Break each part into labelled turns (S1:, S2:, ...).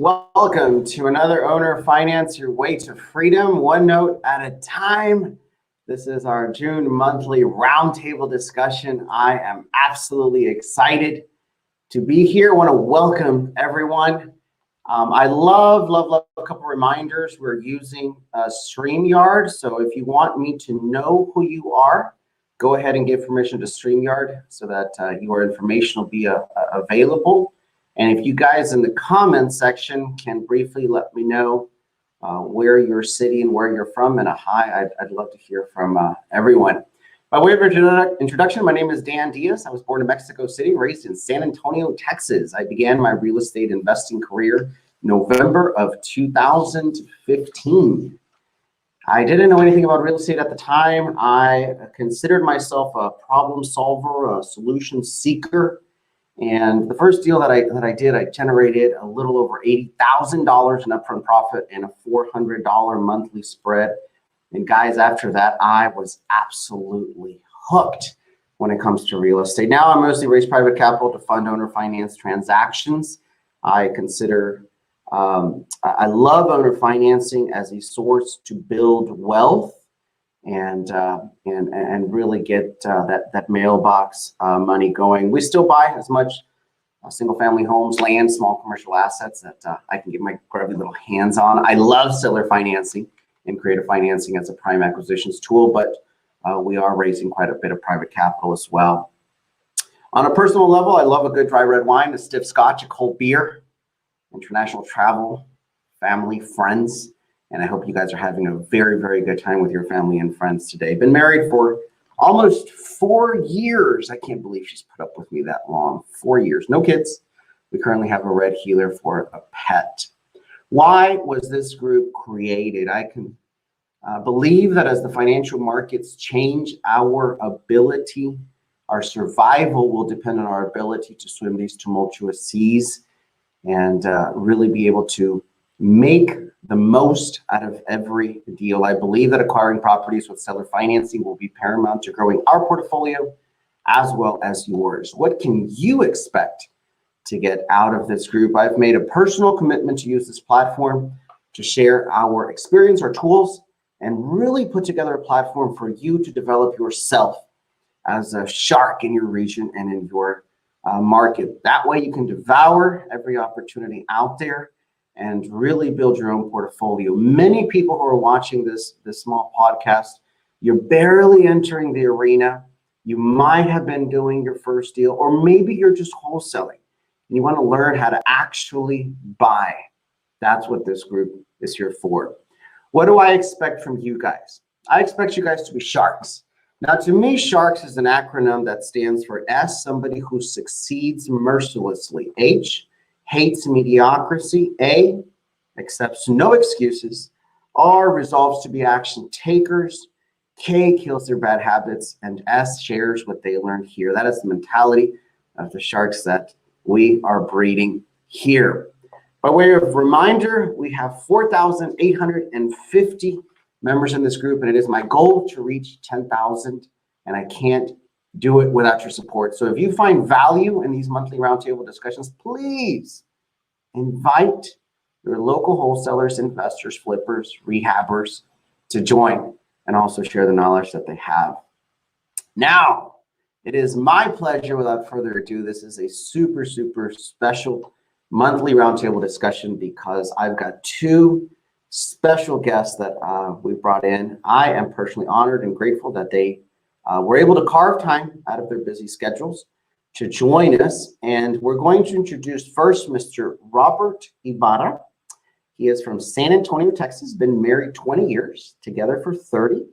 S1: Welcome to another Owner Finance Your Way to Freedom, one note at a time. This is our June monthly roundtable discussion. I am absolutely excited to be here. I want to welcome everyone. I love a couple reminders. We're using StreamYard, so if you want me to know who you are, go ahead and give permission to StreamYard so that your information will be available. And if you guys in the comments section can briefly let me know where your city and where you're from, and a hi, I'd love to hear from everyone. By way of introduction, my name is Dan Diaz. I was born in Mexico City, raised in San Antonio, Texas. I began my real estate investing career November of 2015. I didn't know anything about real estate at the time. I considered myself a problem solver, a solution seeker. And the first deal that I did, I generated a little over $80,000 in upfront profit and a $400 monthly spread. And guys, after that, I was absolutely hooked when it comes to real estate. Now I mostly raise private capital to fund owner finance transactions. I love owner financing as a source to build wealth and really get that mailbox money going. We still buy as much single family homes, land, small commercial assets that I can get my grubby little hands on. I love seller financing and creative financing as a prime acquisitions tool, but we are raising quite a bit of private capital as well. On a personal level, I love a good dry red wine, a stiff scotch, a cold beer, international travel, family, friends. And I hope you guys are having a very, very good time with your family and friends today. Been married for almost 4 years. I can't believe she's put up with me that long. 4 years, no kids. We currently have a red heeler for a pet. Why was this group created? I can believe that as the financial markets change, our survival will depend on our ability to swim these tumultuous seas and really be able to make the most out of every deal. I believe that acquiring properties with seller financing will be paramount to growing our portfolio as well as yours. What can you expect to get out of this group? I've made a personal commitment to use this platform to share our experience, our tools, and really put together a platform for you to develop yourself as a shark in your region and in your market. That way you can devour every opportunity out there and really build your own portfolio. Many people who are watching this small podcast, you're barely entering the arena. You might have been doing your first deal, or maybe you're just wholesaling and you want to learn how to actually buy. That's what this group is here for. What do I expect from you guys? I expect you guys to be sharks. Now, to me, S.H.A.R.K.S is an acronym that stands for S, somebody who succeeds mercilessly. H, hates mediocrity. A, accepts no excuses. R, resolves to be action takers. K, kills their bad habits. And S, shares what they learned here. That is the mentality of the sharks that we are breeding here. By way of reminder, we have 4,850 members in this group, and it is my goal to reach 10,000, and I can't do it without your support. So if you find value in these monthly roundtable discussions, please invite your local wholesalers, investors, flippers, rehabbers to join and also share the knowledge that they have. Now, it is my pleasure, without further ado, this is a super, super special monthly roundtable discussion because I've got two special guests that we brought in. I am personally honored and grateful that they were able to carve time out of their busy schedules to join us. And we're going to introduce first Mr. Robert Ybarra. He is from San Antonio, Texas, been married 20 years, together for 30.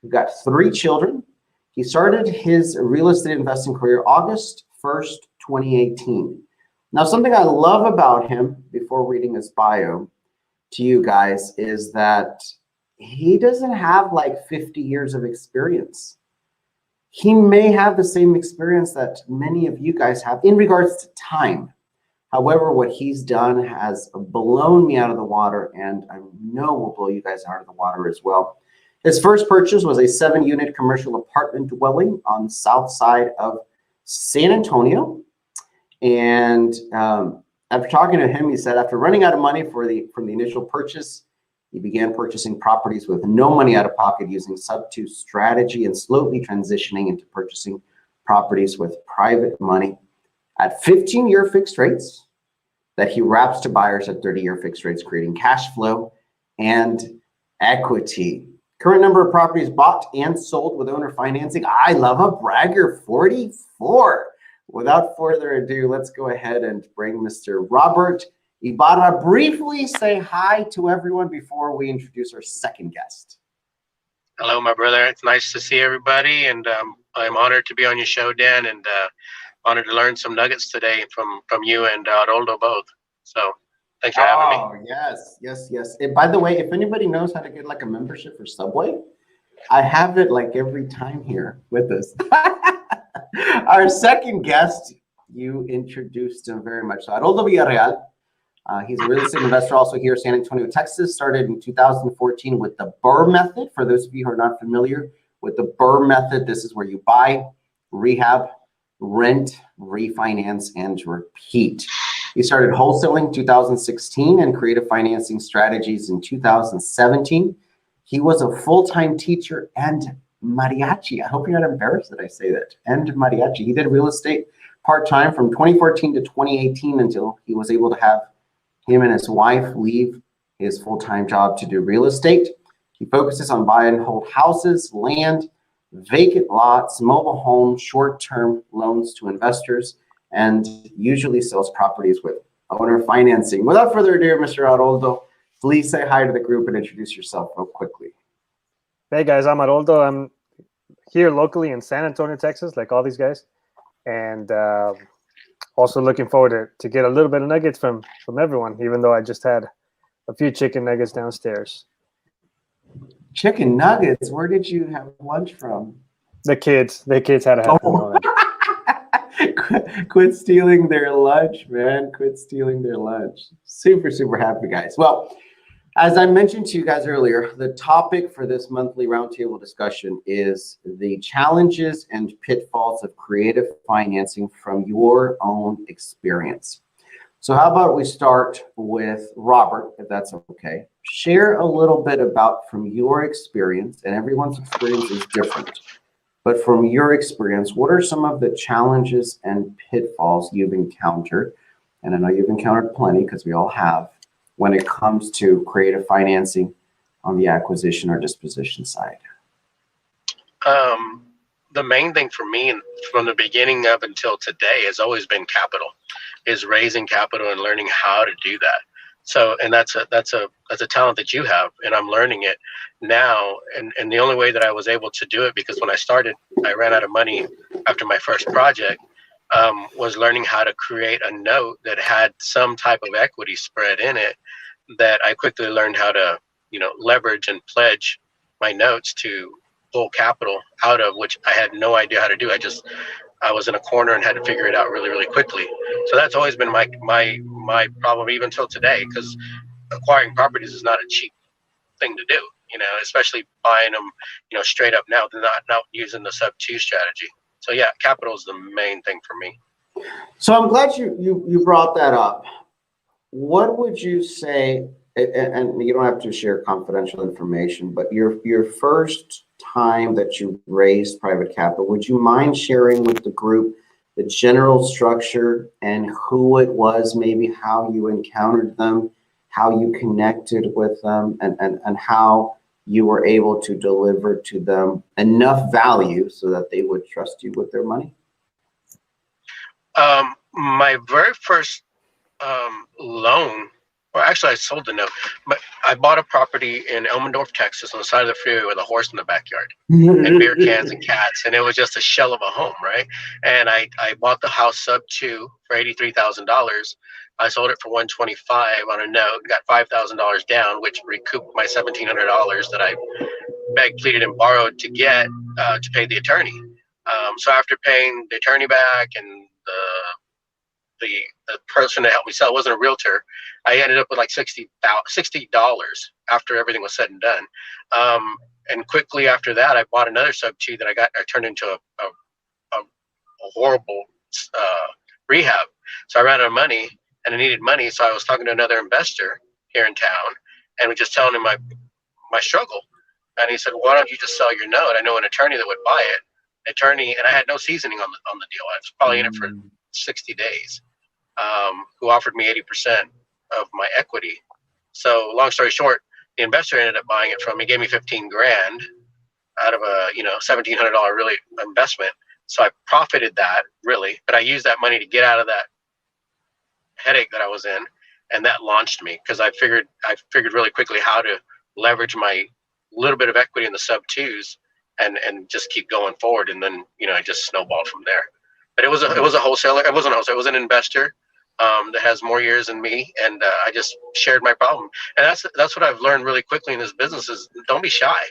S1: We've got 3 children. He started his real estate investing career August 1st, 2018. Now, something I love about him, before reading his bio to you guys, is that he doesn't have like 50 years of experience. He may have the same experience that many of you guys have in regards to time. However, what he's done has blown me out of the water, and I know will blow you guys out of the water as well. His first purchase was a 7-unit commercial apartment dwelling on the south side of San Antonio. And After talking to him, he said after running out of money from the initial purchase, he began purchasing properties with no money out of pocket using sub-2 strategy and slowly transitioning into purchasing properties with private money at 15-year fixed rates that he wraps to buyers at 30-year fixed rates, creating cash flow and equity. Current number of properties bought and sold with owner financing. I love a bragger, 44. Without further ado, let's go ahead and bring Mr. Robert Ybarra. Briefly say hi to everyone before we introduce our second guest.
S2: Hello, my brother. It's nice to see everybody, and I'm honored to be on your show, Dan, and honored to learn some nuggets today from you and Aroldo both. So thanks for having me.
S1: Oh, yes. And by the way, if anybody knows how to get like a membership for Subway, I have it like every time here with us. Our second guest, you introduced him very much. So Aroldo Villareal, he's a real estate investor also here in San Antonio, Texas. Started in 2014 with the S.H.A.R.K.S method. For those of you who are not familiar with the S.H.A.R.K.S method, this is where you buy, rehab, rent, refinance, and repeat. He started wholesaling in 2016 and creative financing strategies in 2017. He was a full-time teacher and mariachi. I hope you're not embarrassed that I say that. And mariachi. He did real estate part-time from 2014 to 2018 until he was able to have him and his wife leave his full-time job to do real estate. He focuses on buy and hold houses, land, vacant lots, mobile homes, short-term loans to investors, and usually sells properties with owner financing. Without further ado, Mr. Aroldo, please say hi to the group and introduce yourself real quickly.
S3: Hey guys, I'm Aroldo. I'm here locally in San Antonio, Texas, like all these guys, and also looking forward to get a little bit of nuggets from everyone, even though I just had a few chicken nuggets downstairs.
S1: Chicken nuggets? Where did you have lunch from?
S3: The kids had to have them.
S1: Quit stealing their lunch, man. Quit stealing their lunch. Super, super happy, guys. Well, as I mentioned to you guys earlier, the topic for this monthly roundtable discussion is the challenges and pitfalls of creative financing from your own experience. So how about we start with Robert, if that's okay. Share a little bit about from your experience, and everyone's experience is different. But from your experience, what are some of the challenges and pitfalls you've encountered? And I know you've encountered plenty because we all have when it comes to creative financing on the acquisition or disposition side.
S2: The main thing for me from the beginning up until today has always been capital, is raising capital and learning how to do that. So, and that's a talent that you have, and I'm learning it now. And the only way that I was able to do it, because when I started, I ran out of money after my first project, was learning how to create a note that had some type of equity spread in it, that I quickly learned how to, leverage and pledge my notes to pull capital out of, which I had no idea how to do. I was in a corner and had to figure it out really, really quickly. So that's always been my problem even till today, because acquiring properties is not a cheap thing to do, especially buying them, straight up now. They're not using the sub-2 strategy. So yeah, capital is the main thing for me.
S1: So I'm glad you brought that up. What would you say, and you don't have to share confidential information, but your first time that you raised private capital, would you mind sharing with the group the general structure and who it was, maybe how you encountered them, how you connected with them, and how you were able to deliver to them enough value so that they would trust you with their money?
S2: My very first loan, or actually I sold the note, but I bought a property in Elmendorf, Texas, on the side of the freeway with a horse in the backyard and beer cans and cats, and it was just a shell of a home, right? And I bought the house sub-2 for $83,000. I sold it for $125 on a note, got $5,000 down, which recouped my $1,700 that I begged, pleaded, and borrowed to get to pay the attorney. So after paying the attorney back and the person that helped me sell wasn't a realtor, I ended up with like $60 after everything was said and done. And quickly after that, I bought another sub-2 that I turned into a horrible rehab. So I ran out of money, and I needed money. So I was talking to another investor here in town and was just telling him my struggle. And he said, why don't you just sell your note? I know an attorney that would buy it. Attorney, and I had no seasoning on the deal. I was probably in it for 60 days. Who offered me 80% of my equity. So long story short, the investor ended up buying it from me, gave me 15 grand out of a $1,700 really investment. So I profited that really, but I used that money to get out of that headache that I was in, and that launched me because I figured really quickly how to leverage my little bit of equity in the sub twos and just keep going forward, and then I just snowballed from there. But it was a wholesaler. It wasn't a wholesaler. It was an investor that has more years than me, and I just shared my problem. And that's what I've learned really quickly in this business is don't be shy.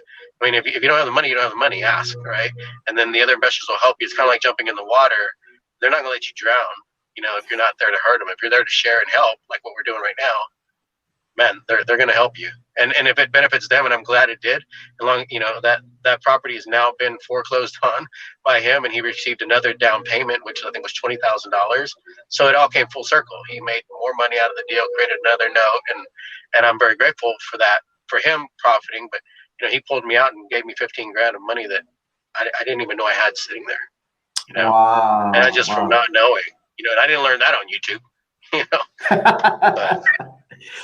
S2: I mean, if you don't have the money, you don't have the money. Ask, right? And then the other investors will help you. It's kind of like jumping in the water. They're not going to let you drown. If you're not there to hurt them, if you're there to share and help, like what we're doing right now, man, they're going to help you. And if it benefits them, and I'm glad it did, that property has now been foreclosed on by him, and he received another down payment, which I think was $20,000. So it all came full circle. He made more money out of the deal, created another note, and I'm very grateful for that, for him profiting. But he pulled me out and gave me 15 grand of money that I didn't even know I had sitting there.
S1: Wow.
S2: And I just from not knowing, and I didn't learn that on YouTube. But,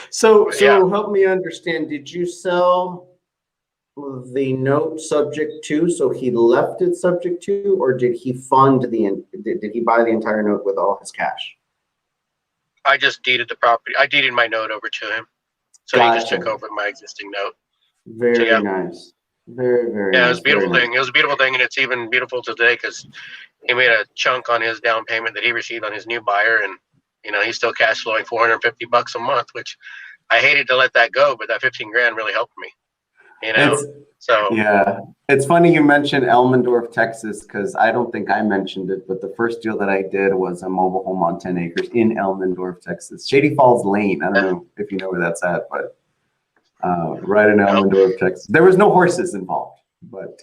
S1: So
S2: yeah.
S1: help me understand, did you sell the note subject to, so he left it subject to, or did he did he buy the entire note with all his cash?
S2: I just deeded the property. I deeded my note over to him. So he just took over my existing note.
S1: Very nice. Very, very
S2: nice.
S1: nice.
S2: It was a beautiful thing. It was a beautiful thing, and it's even beautiful today because he made a chunk on his down payment that he received on his new buyer, and he's still cash flowing $450 a month, which I hated to let that go, but that 15 grand really helped me.
S1: It's funny you mentioned Elmendorf, Texas, because I don't think I mentioned it, but the first deal that I did was a mobile home on 10 acres in Elmendorf, Texas. Shady Falls Lane. I don't know if you know where that's at, but right in Elmendorf, Texas. There was no horses involved, but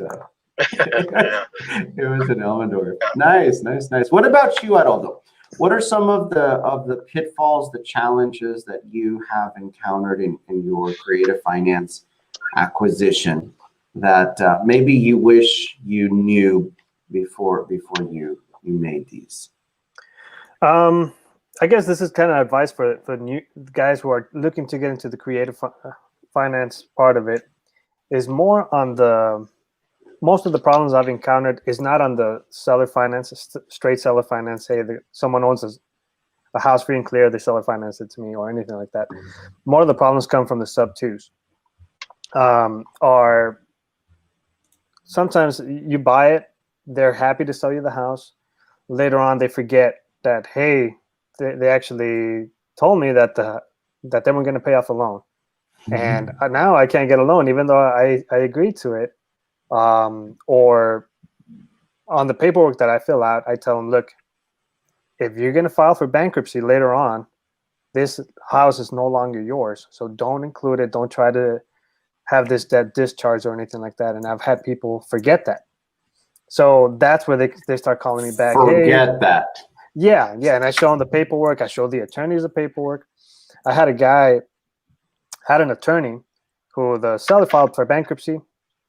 S1: it was in Elmendorf. Nice. What about you, Aroldo? What are some of the pitfalls, the challenges that you have encountered in your creative finance acquisition that maybe you wish you knew before you made these?
S3: I guess this is kind of advice for new guys who are looking to get into the creative finance part of it. Is more on most of the problems I've encountered is not on the seller finance, straight seller finance. Hey, someone owns a house free and clear, they seller finance it to me or anything like that. More of the problems come from the sub twos. Or sometimes you buy it, they're happy to sell you the house. Later on, they forget that, hey, they actually told me that they were going to pay off a loan. And now I can't get a loan, even though I agreed to it. Or on the paperwork that I fill out, I tell them, look, if you're going to file for bankruptcy later on, this house is no longer yours. So don't include it. Don't try to have this debt discharge or anything like that. And I've had people forget that. So that's where they start calling me back.
S1: Forget that.
S3: Yeah. And I show them the paperwork. I show the attorneys the paperwork. I had an attorney who the seller filed for bankruptcy.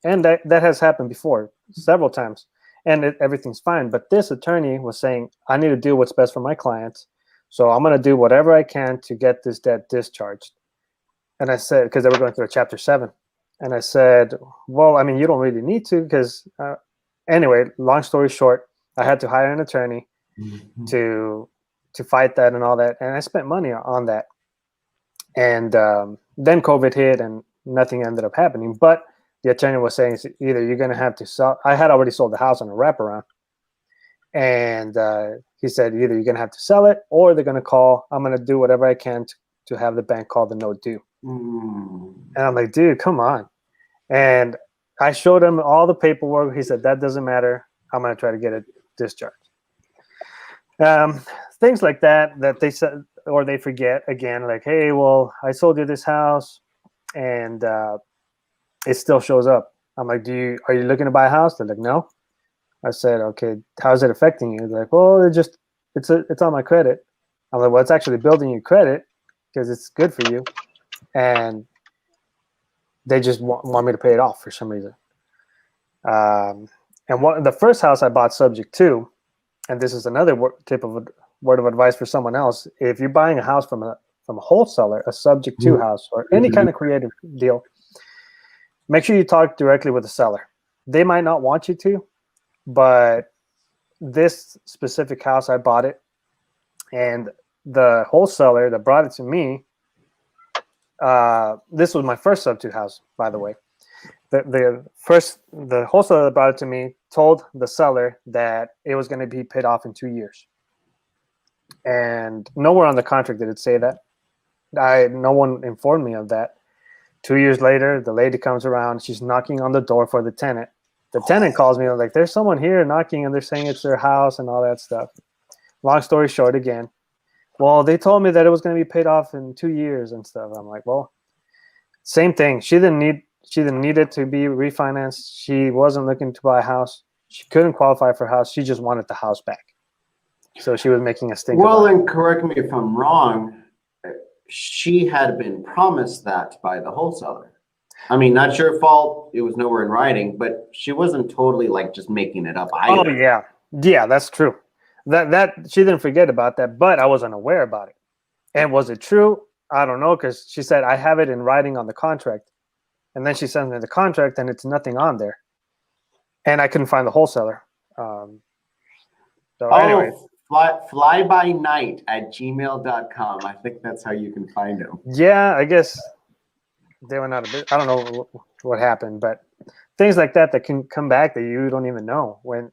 S3: And that has happened before several times. And everything's fine. But this attorney was saying, I need to do what's best for my clients. So I'm going to do whatever I can to get this debt discharged. And I said, because they were going through a Chapter 7. And I said, well, I mean, you don't really need to because anyway, long story short, I had to hire an attorney to fight that and all that. And I spent money on that. And then COVID hit and nothing ended up happening. But the attorney was saying either you're going to have to sell. I had already sold the house on a wraparound. And he said either you're going to have to sell it or they're going to call. I'm going to do whatever I can to have the bank call the note due. And I'm like, dude, come on. And I showed him all the paperwork. He said, that doesn't matter. I'm going to try to get it discharged. Things like that they said, or they forget again, like, hey, well, I sold you this house and it still shows up. I'm like, are you looking to buy a house? They're like, no. I said, okay, how's it affecting you? They're like, well, it's on my credit. I'm like, well, it's actually building your credit because it's good for you. And they just want me to pay it off for some reason. And the first house I bought subject to, and this is another tip of word of advice for someone else. If you're buying a house from a wholesaler, a subject to house, or any kind of creative deal, make sure you talk directly with the seller. They might not want you to, but this specific house, I bought it, and the wholesaler that brought it to me, this was my first substitute house, by the way. The wholesaler that brought it to me told the seller that it was going to be paid off in 2 years. And nowhere on the contract did it say that. No one informed me of that. 2 years later, the lady comes around. She's knocking on the door for the tenant. The tenant calls me, like, there's someone here knocking, and they're saying it's their house and all that stuff. Long story short, again, well, they told me that it was going to be paid off in 2 years and stuff. I'm like, well, same thing. She didn't need it to be refinanced. She wasn't looking to buy a house. She couldn't qualify for a house. She just wanted the house back. So she was making a stink.
S1: Well, and correct me if I'm wrong, she had been promised that by the wholesaler. I mean, not your fault. It was nowhere in writing, but she wasn't totally like just making it up either.
S3: Oh yeah, yeah, that's true. That she didn't forget about that, but I wasn't aware about it. And was it true? I don't know, because she said I have it in writing on the contract, and then she sends me the contract, and it's nothing on there, and I couldn't find the wholesaler. Anyway.
S1: Flybynight@gmail.com. I think that's how you can find them.
S3: Yeah, I guess they went out of business. I don't know what happened, but things like that can come back that you don't even know. When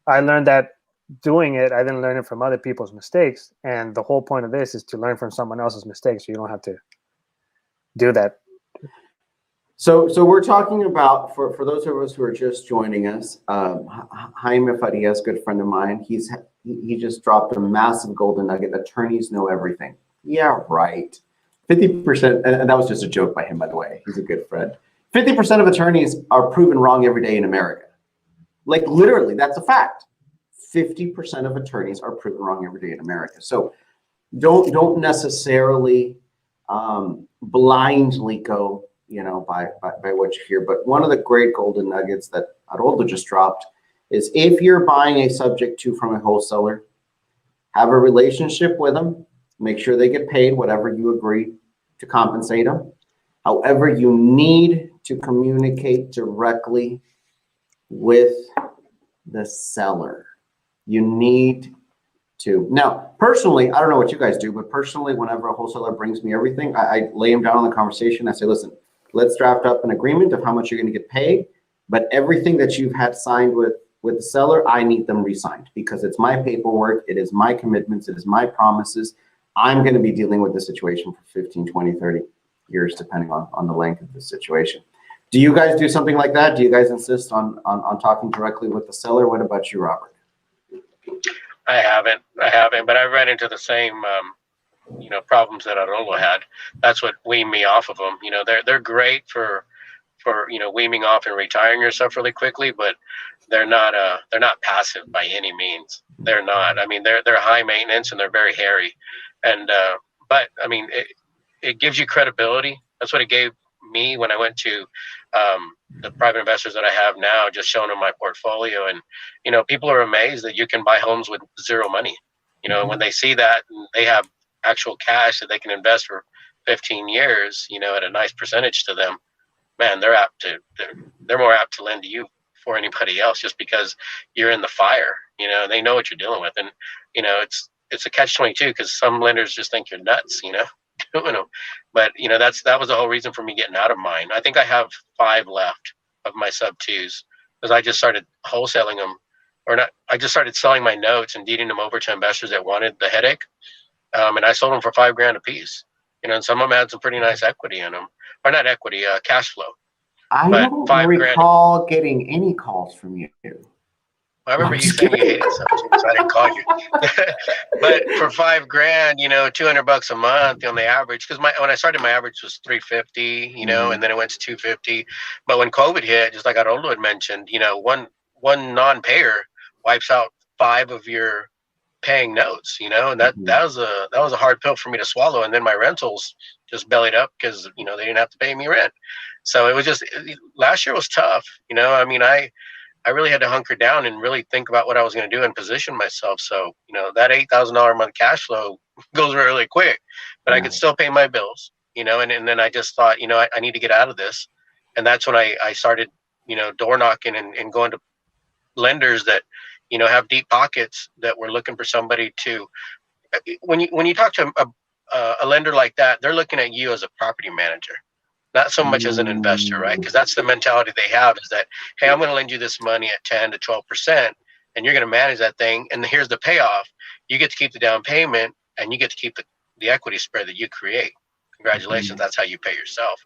S3: I learned that doing it, I didn't learn it from other people's mistakes. And the whole point of this is to learn from someone else's mistakes, so you don't have to do that.
S1: So we're talking about, for those of us who are just joining us, Jaime Farias, good friend of mine, he just dropped a massive golden nugget. Attorneys know everything. Yeah, right. 50%, and that was just a joke by him, by the way. He's a good friend. 50% of attorneys are proven wrong every day in America. Like, literally, that's a fact. 50% of attorneys are proven wrong every day in America. So don't necessarily blindly go, by what you hear. But one of the great golden nuggets that Aroldo just dropped is, if you're buying a subject to from a wholesaler, have a relationship with them, make sure they get paid whatever you agree to compensate them. However, you need to communicate directly with the seller. You need to. Now, personally, I don't know what you guys do, but personally, whenever a wholesaler brings me everything, I lay them down on the conversation. I say, listen, let's draft up an agreement of how much you're going to get paid, but everything that you've had signed with the seller, I need them re-signed, because it's my paperwork, it is my commitments, it is my promises. I'm going to be dealing with the situation for 15, 20, 30 years, depending on the length of the situation. Do you guys do something like that? Do you guys insist on talking directly with the seller? What about you, Robert?
S2: I haven't, but I ran into the same problems that Aroldo had. That's what weaned me off of them. They're great for weaning off and retiring yourself really quickly, but they're not passive by any means. They're not. I mean, they're high maintenance and they're very hairy, and but I mean, it gives you credibility. That's what it gave me when I went to the private investors that I have now, just showing them my portfolio, and people are amazed that you can buy homes with zero money. When they see that and they have actual cash that they can invest for 15 years, at a nice percentage to them, man, they're more apt to lend to you for anybody else, just because you're in the fire. They know what you're dealing with, and it's a catch-22, because some lenders just think you're nuts. But that was the whole reason for me getting out of mine. I think I have 5 left of my sub 2s, because I just started wholesaling them, or not. I just started selling my notes and deeding them over to investors that wanted the headache. And I sold them for $5,000 a piece. And some of them had some pretty nice equity in them, or not equity, cash flow.
S1: I don't recall getting any calls from you.
S2: I remember you saying you hated something, so I didn't call you. But for $5,000, $200 a month on the average, because when I started, my average was $350, and then it went to $250. But when COVID hit, just like Aroldo had mentioned, one non-payer wipes out 5 of your paying notes, you know, and that was a hard pill for me to swallow. And then my rentals just bellied up because, you know, they didn't have to pay me rent. So it was just, last year was tough. You know, I mean, I really had to hunker down and really think about what I was going to do and position myself. So, you know, that $8,000 a month cash flow goes really quick, but I could still pay my bills, you know, and then I just thought, you know, I need to get out of this. And that's when I started, you know, door knocking and going to lenders that, you know, have deep pockets that were looking for somebody to, when you talk to a lender like that, they're looking at you as a property manager, not so much as an investor, right? Because that's the mentality they have, is that, hey, I'm going to lend you this money at 10 to 12%, and you're going to manage that thing. And here's the payoff. You get to keep the down payment, and you get to keep the equity spread that you create. Congratulations. That's how you pay yourself.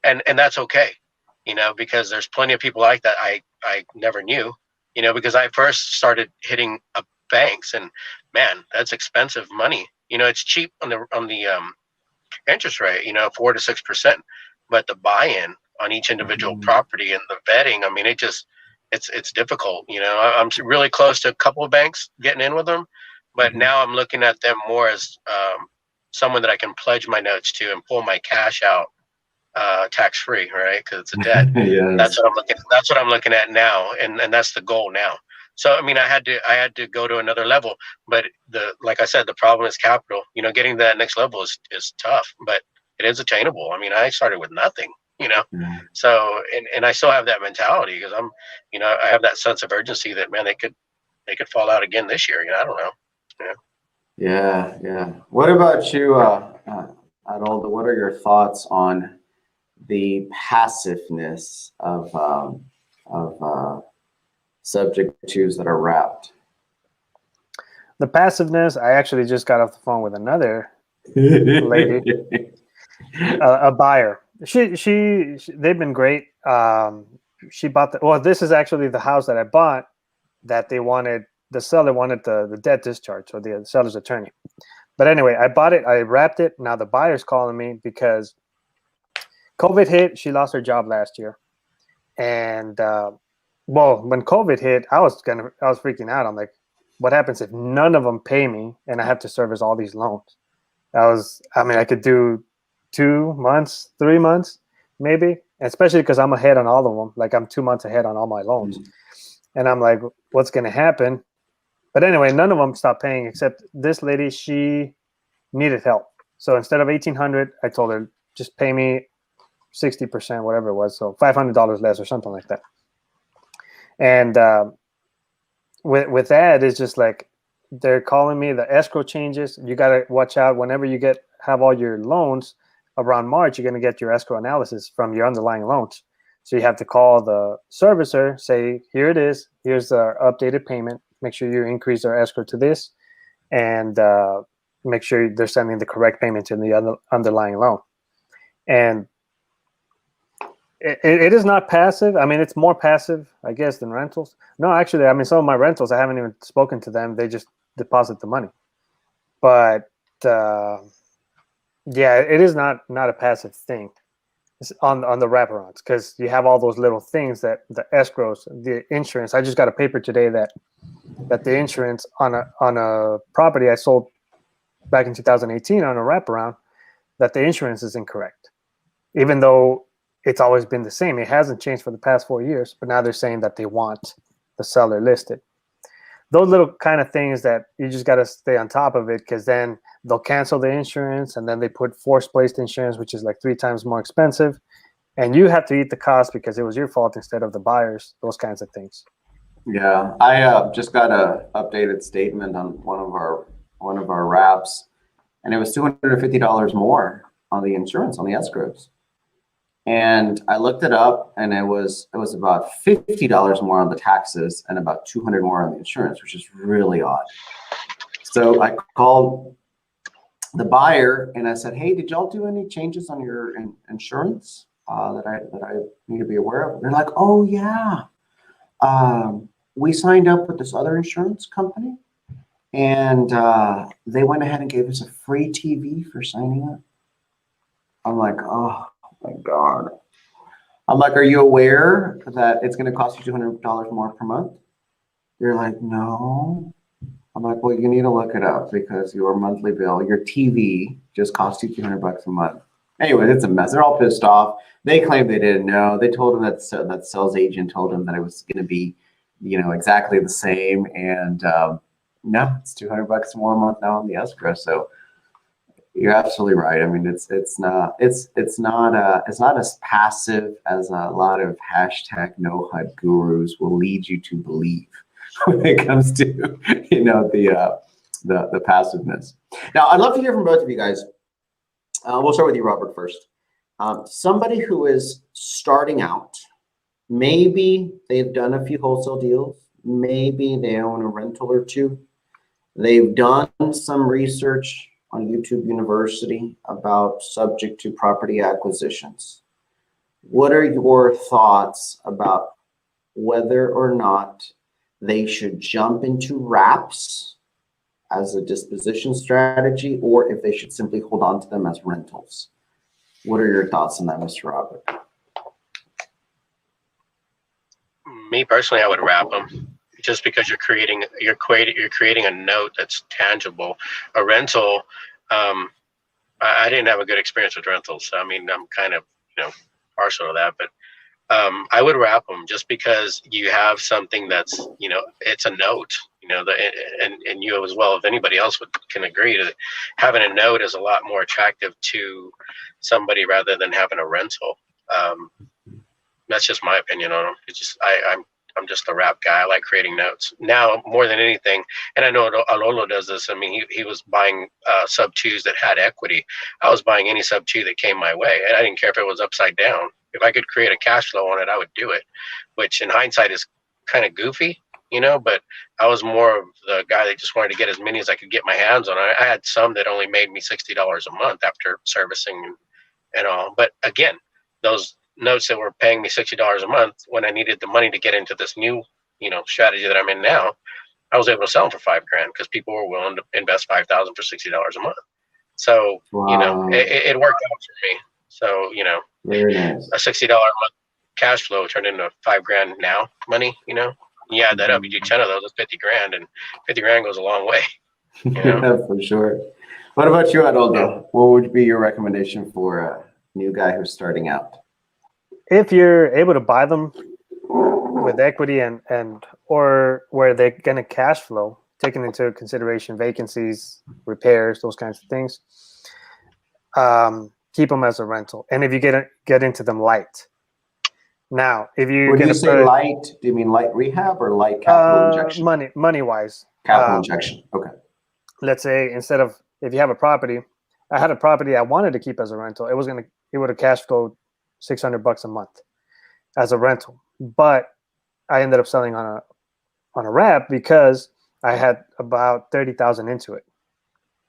S2: And that's okay, you know, because there's plenty of people like that I never knew, you know, because I first started hitting up banks, and man, that's expensive money. You know, it's cheap on the interest rate, you know, 4 to 6%. But the buy-in on each individual property and the vetting, I mean, it's difficult. You know, I'm really close to a couple of banks getting in with them, but now I'm looking at them more as someone that I can pledge my notes to and pull my cash out tax-free, right? Because it's a debt.
S1: Yes.
S2: That's what I'm looking at now, and that's the goal now. So I mean, I had to go to another level, but like I said, the problem is capital. You know, getting to that next level is tough, but it is attainable. I mean, I started with nothing, you know. So and I still have that mentality because I'm, you know, I have that sense of urgency that, man, they could fall out again this year. You know, I don't know.
S1: Yeah. What about you, Aroldo? What are your thoughts on the passiveness of subject twos that are wrapped?
S3: The passiveness, I actually just got off the phone with another lady, a buyer. She they've been great. She bought this is actually the house that I bought that the seller wanted the debt discharge, or the seller's attorney. But anyway, I bought it, I wrapped it. Now the buyer's calling me because COVID hit. She lost her job last year. And when COVID hit, I was freaking out. I'm like, what happens if none of them pay me and I have to service all these loans? I could do 2 months, 3 months, maybe, especially because I'm ahead on all of them. Like, I'm 2 months ahead on all my loans. And I'm like, what's going to happen? But anyway, none of them stopped paying except this lady. She needed help. So instead of $1,800, I told her, just pay me 60%, whatever it was. So $500 less or something like that. And with that, it's just like, they're calling me, the escrow changes. You got to watch out whenever you have all your loans around March, you're going to get your escrow analysis from your underlying loans. So you have to call the servicer, say, here it is. Here's our updated payment. Make sure you increase our escrow to this, and make sure they're sending the correct payment to the underlying loan. And it is not passive. I mean, it's more passive, I guess, than rentals. No, actually, I mean, some of my rentals, I haven't even spoken to them. They just deposit the money. But yeah, it is not a passive thing. On the wraparounds, because you have all those little things that the escrows, the insurance. I just got a paper today that the insurance on a property I sold back in 2018 on a wraparound, that the insurance is incorrect, even though it's always been the same. It hasn't changed for the past 4 years, but now they're saying that they want the seller listed. Those little kind of things that you just got to stay on top of it, because then they'll cancel the insurance, and then they put force-placed insurance, which is like 3 times more expensive. And you have to eat the cost because it was your fault instead of the buyers, those kinds of things.
S1: Yeah, I just got a updated statement on one of our wraps, and it was $250 more on the insurance, on the escrows. And I looked it up, and it was about $50 more on the taxes and about $200 more on the insurance, which is really odd. So I called the buyer and I said, hey, did y'all do any changes on your insurance that I need to be aware of? And they're like, oh yeah, we signed up with this other insurance company, and they went ahead and gave us a free TV for signing up. I'm like, oh my God. I'm like, are you aware that it's going to cost you $200 more per month? They're like, no. I'm like, well, you need to look it up because your monthly bill, your TV just cost you $200 a month. Anyway, it's a mess. They're all pissed off. They claim they didn't know. They told him that sales agent told him that it was going to be, exactly the same. And no, it's $200 more a month now on the escrow. So you're absolutely right. I mean, it's not as passive as a lot of hashtag no HUD gurus will lead you to believe when it comes to the passiveness. Now, I'd love to hear from both of you guys. We'll start with you, Robert, first. Somebody who is starting out, maybe they've done a few wholesale deals, maybe they own a rental or two, they've done some research on YouTube University about subject to property acquisitions. What are your thoughts about whether or not they should jump into wraps as a disposition strategy, or if they should simply hold on to them as rentals? What are your thoughts on that, Mr. Robert?
S2: Me personally, I would wrap them, just because you're creating a note that's tangible. A rental, I didn't have a good experience with rentals. I mean, I'm kind of partial to that, but I would wrap them just because you have something that's it's a note. And you as well, if anybody else can agree to having a note is a lot more attractive to somebody rather than having a rental. That's just my opinion on them. It's just I'm just a wrap guy. I like creating notes now more than anything. And I know Aroldo does this. I mean, he was buying sub twos that had equity. I was buying any sub two that came my way, and I didn't care if it was upside down. If I could create a cash flow on it, I would do it. Which in hindsight is kind of goofy, but I was more of the guy that just wanted to get as many as I could get my hands on. I had some that only made me $60 a month after servicing and all. But again, those notes that were paying me $60 a month, when I needed the money to get into this new, strategy that I'm in now, I was able to sell them for $5,000 because people were willing to invest $5,000 for $60 a month. So,
S1: Wow.
S2: it worked out for me. So,
S1: Very nice.
S2: a $60 a month cash flow turned into $5,000 now money, You add that up, you do 10 of those, that's $50,000, and $50,000 goes a long way.
S1: Yeah, for sure. What about you, Aroldo? What would be your recommendation for a new guy who's starting out?
S3: If you're able to buy them with equity and or where they're going to cash flow, taking into consideration vacancies, repairs, those kinds of things, keep them as a rental. And if you get into them light. Now, if you
S1: when you say light, do you mean light rehab or light capital injection?
S3: Money wise.
S1: Capital injection. Okay.
S3: Let's say if you have a property, I had a property I wanted to keep as a rental. It would have cash flowed $600 a month as a rental, but I ended up selling on a wrap because I had about 30,000 into it.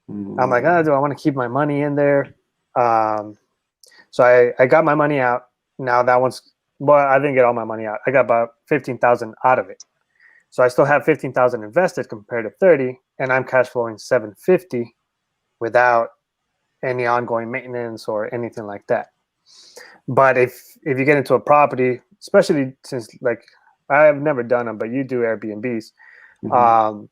S3: I'm like, do I want to keep my money in there? So I got my money out. Now I didn't get all my money out. I got about 15,000 out of it. So I still have 15,000 invested compared to 30, and I'm cash flowing 750 without any ongoing maintenance or anything like that. But if you get into a property, especially since I have never done them, but you do Airbnbs. Mm-hmm.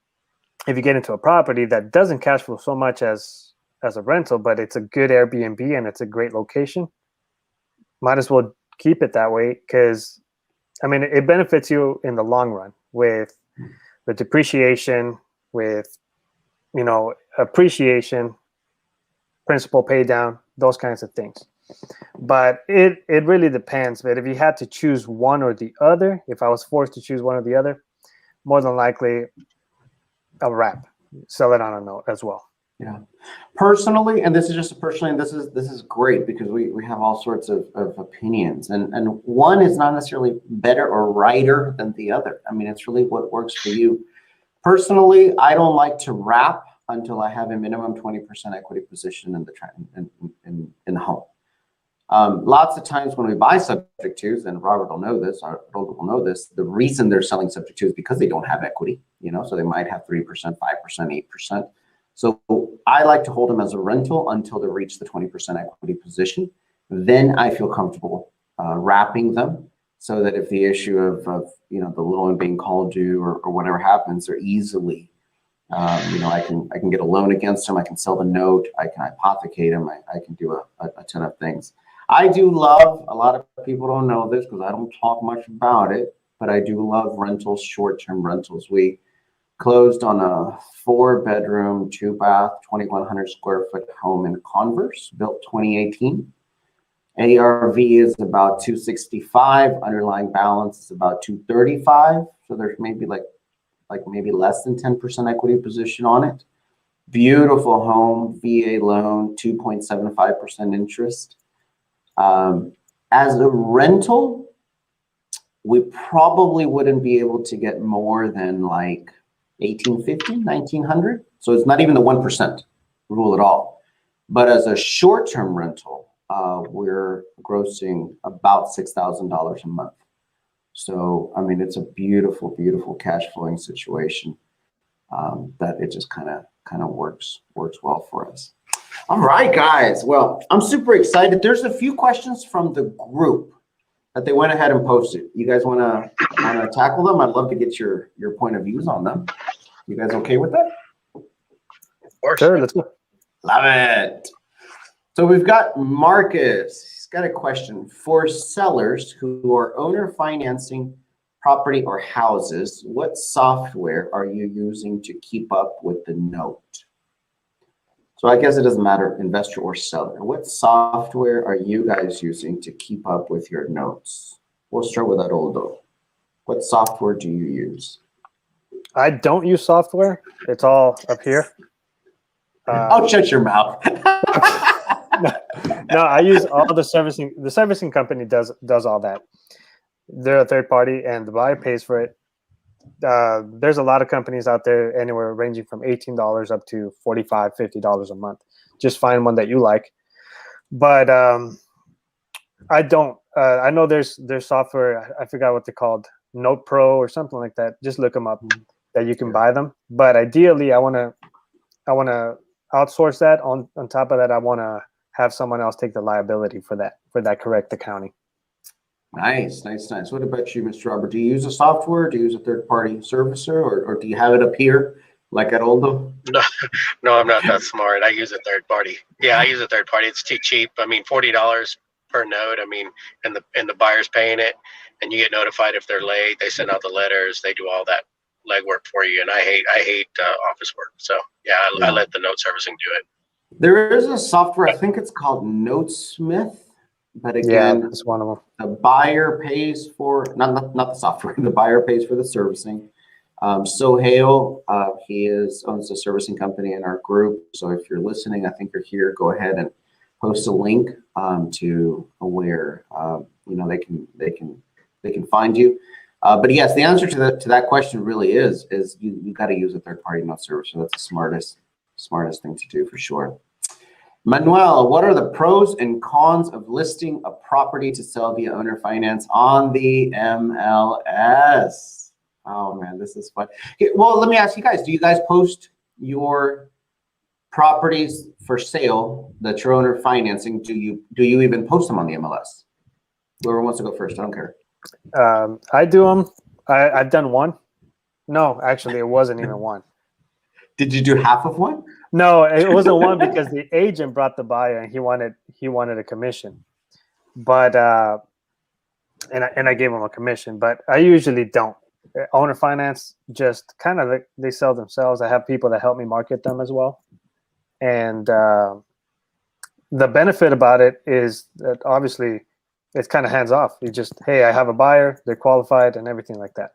S3: If you get into a property that doesn't cash flow so much as a rental, but it's a good Airbnb and it's a great location, might as well keep it that way, because I mean it benefits you in the long run with the depreciation, with appreciation, principal pay down, those kinds of things. But it really depends. But if you had to choose one or the other, if I was forced to choose one or the other, more than likely a wrap, sell it on a note as well.
S1: Yeah, personally, and this is just personally, and this is great because we have all sorts of opinions, and one is not necessarily better or righter than the other. I mean, it's really what works for you. Personally, I don't like to wrap until I have a minimum 20% equity position in the home. Lots of times when we buy subject twos, and Robert will know this, or Aroldo will know this, the reason they're selling subject twos is because they don't have equity, so they might have 3%, 5%, 8%. So I like to hold them as a rental until they reach the 20% equity position. Then I feel comfortable wrapping them so that if the issue of the loan being called due or whatever happens, they're easily I can get a loan against them. I can sell the note. I can hypothecate them. I can do a ton of things. I do love, a lot of people don't know this because I don't talk much about it, but I do love rentals, short-term rentals. We closed on a 4-bedroom, 2-bath, 2,100 square foot home in Converse, built 2018. ARV is about 265. Underlying balance is about 235. So there's maybe like maybe less than 10% equity position on it. Beautiful home, VA loan, 2.75% interest. As a rental, we probably wouldn't be able to get more than like 1,850, 1,900. So it's not even the 1% rule at all. But as a short-term rental, we're grossing about $6,000 a month. So, I mean, it's a beautiful, beautiful cash flowing situation that it just kind of works well for us. All right, guys. Well, I'm super excited. There's a few questions from the group that they went ahead and posted. You guys want to tackle them? I'd love to get your point of views on them. You guys okay with that?
S2: Of course.
S3: Sure, let's go.
S1: Love it. So we've got Marcus. He's got a question. For sellers who are owner financing property or houses, what software are you using to keep up with the note? So I guess it doesn't matter, investor or seller. What software are you guys using to keep up with your notes? We'll start with Aroldo. What software do you use?
S3: I don't use software. It's all up here.
S1: Oh, shut your mouth.
S3: No, I use all the servicing. The servicing company does all that. They're a third party, and the buyer pays for it. There's a lot of companies out there, anywhere ranging from $18 up to $45, $50 a month. Just find one that you like. But I don't. I know there's software. I forgot what they're called, Note Pro or something like that. Just look them up. That you can buy them. But ideally, I want to outsource that. On top of that, I want to have someone else take the liability for that correct accounting.
S1: Nice. What about you, Mr. Robert? Do you use a software? Do you use a third-party servicer, or do you have it up here like Aroldo?
S2: No, I'm not that smart. I use a third party. Yeah, I use a third party. It's too cheap. I mean, $40 per note. I mean, and the buyer's paying it, and you get notified if they're late. They send out the letters. They do all that legwork for you, and I hate office work. So yeah, I let the note servicing do it.
S1: There is a software. I think it's called Notesmith. But again,
S3: that's one of them.
S1: The buyer pays for not the software. The buyer pays for the servicing. S.H.A.R.K.S, he owns a servicing company in our group. So if you're listening, I think you're here. Go ahead and post a link to where they can find you. But yes, the answer to that question really is you got to use a third party note servicer. That's the smartest thing to do for sure. Manuel, what are the pros and cons of listing a property to sell via owner finance on the MLS? Oh man, this is fun. Okay, well, let me ask you guys, do you guys post your properties for sale that you're owner financing? Do you even post them on the MLS? Whoever wants to go first, I don't care.
S3: I do them. I've done one. No, actually, it wasn't even one.
S1: Did you do half of one?
S3: No, it wasn't one because the agent brought the buyer and he wanted a commission, but and I gave him a commission, but I usually don't. Owner finance just kind of they sell themselves. I have people that help me market them as well, and the benefit about it is that obviously it's kind of hands off. You just, hey, I have a buyer, they're qualified, and everything like that.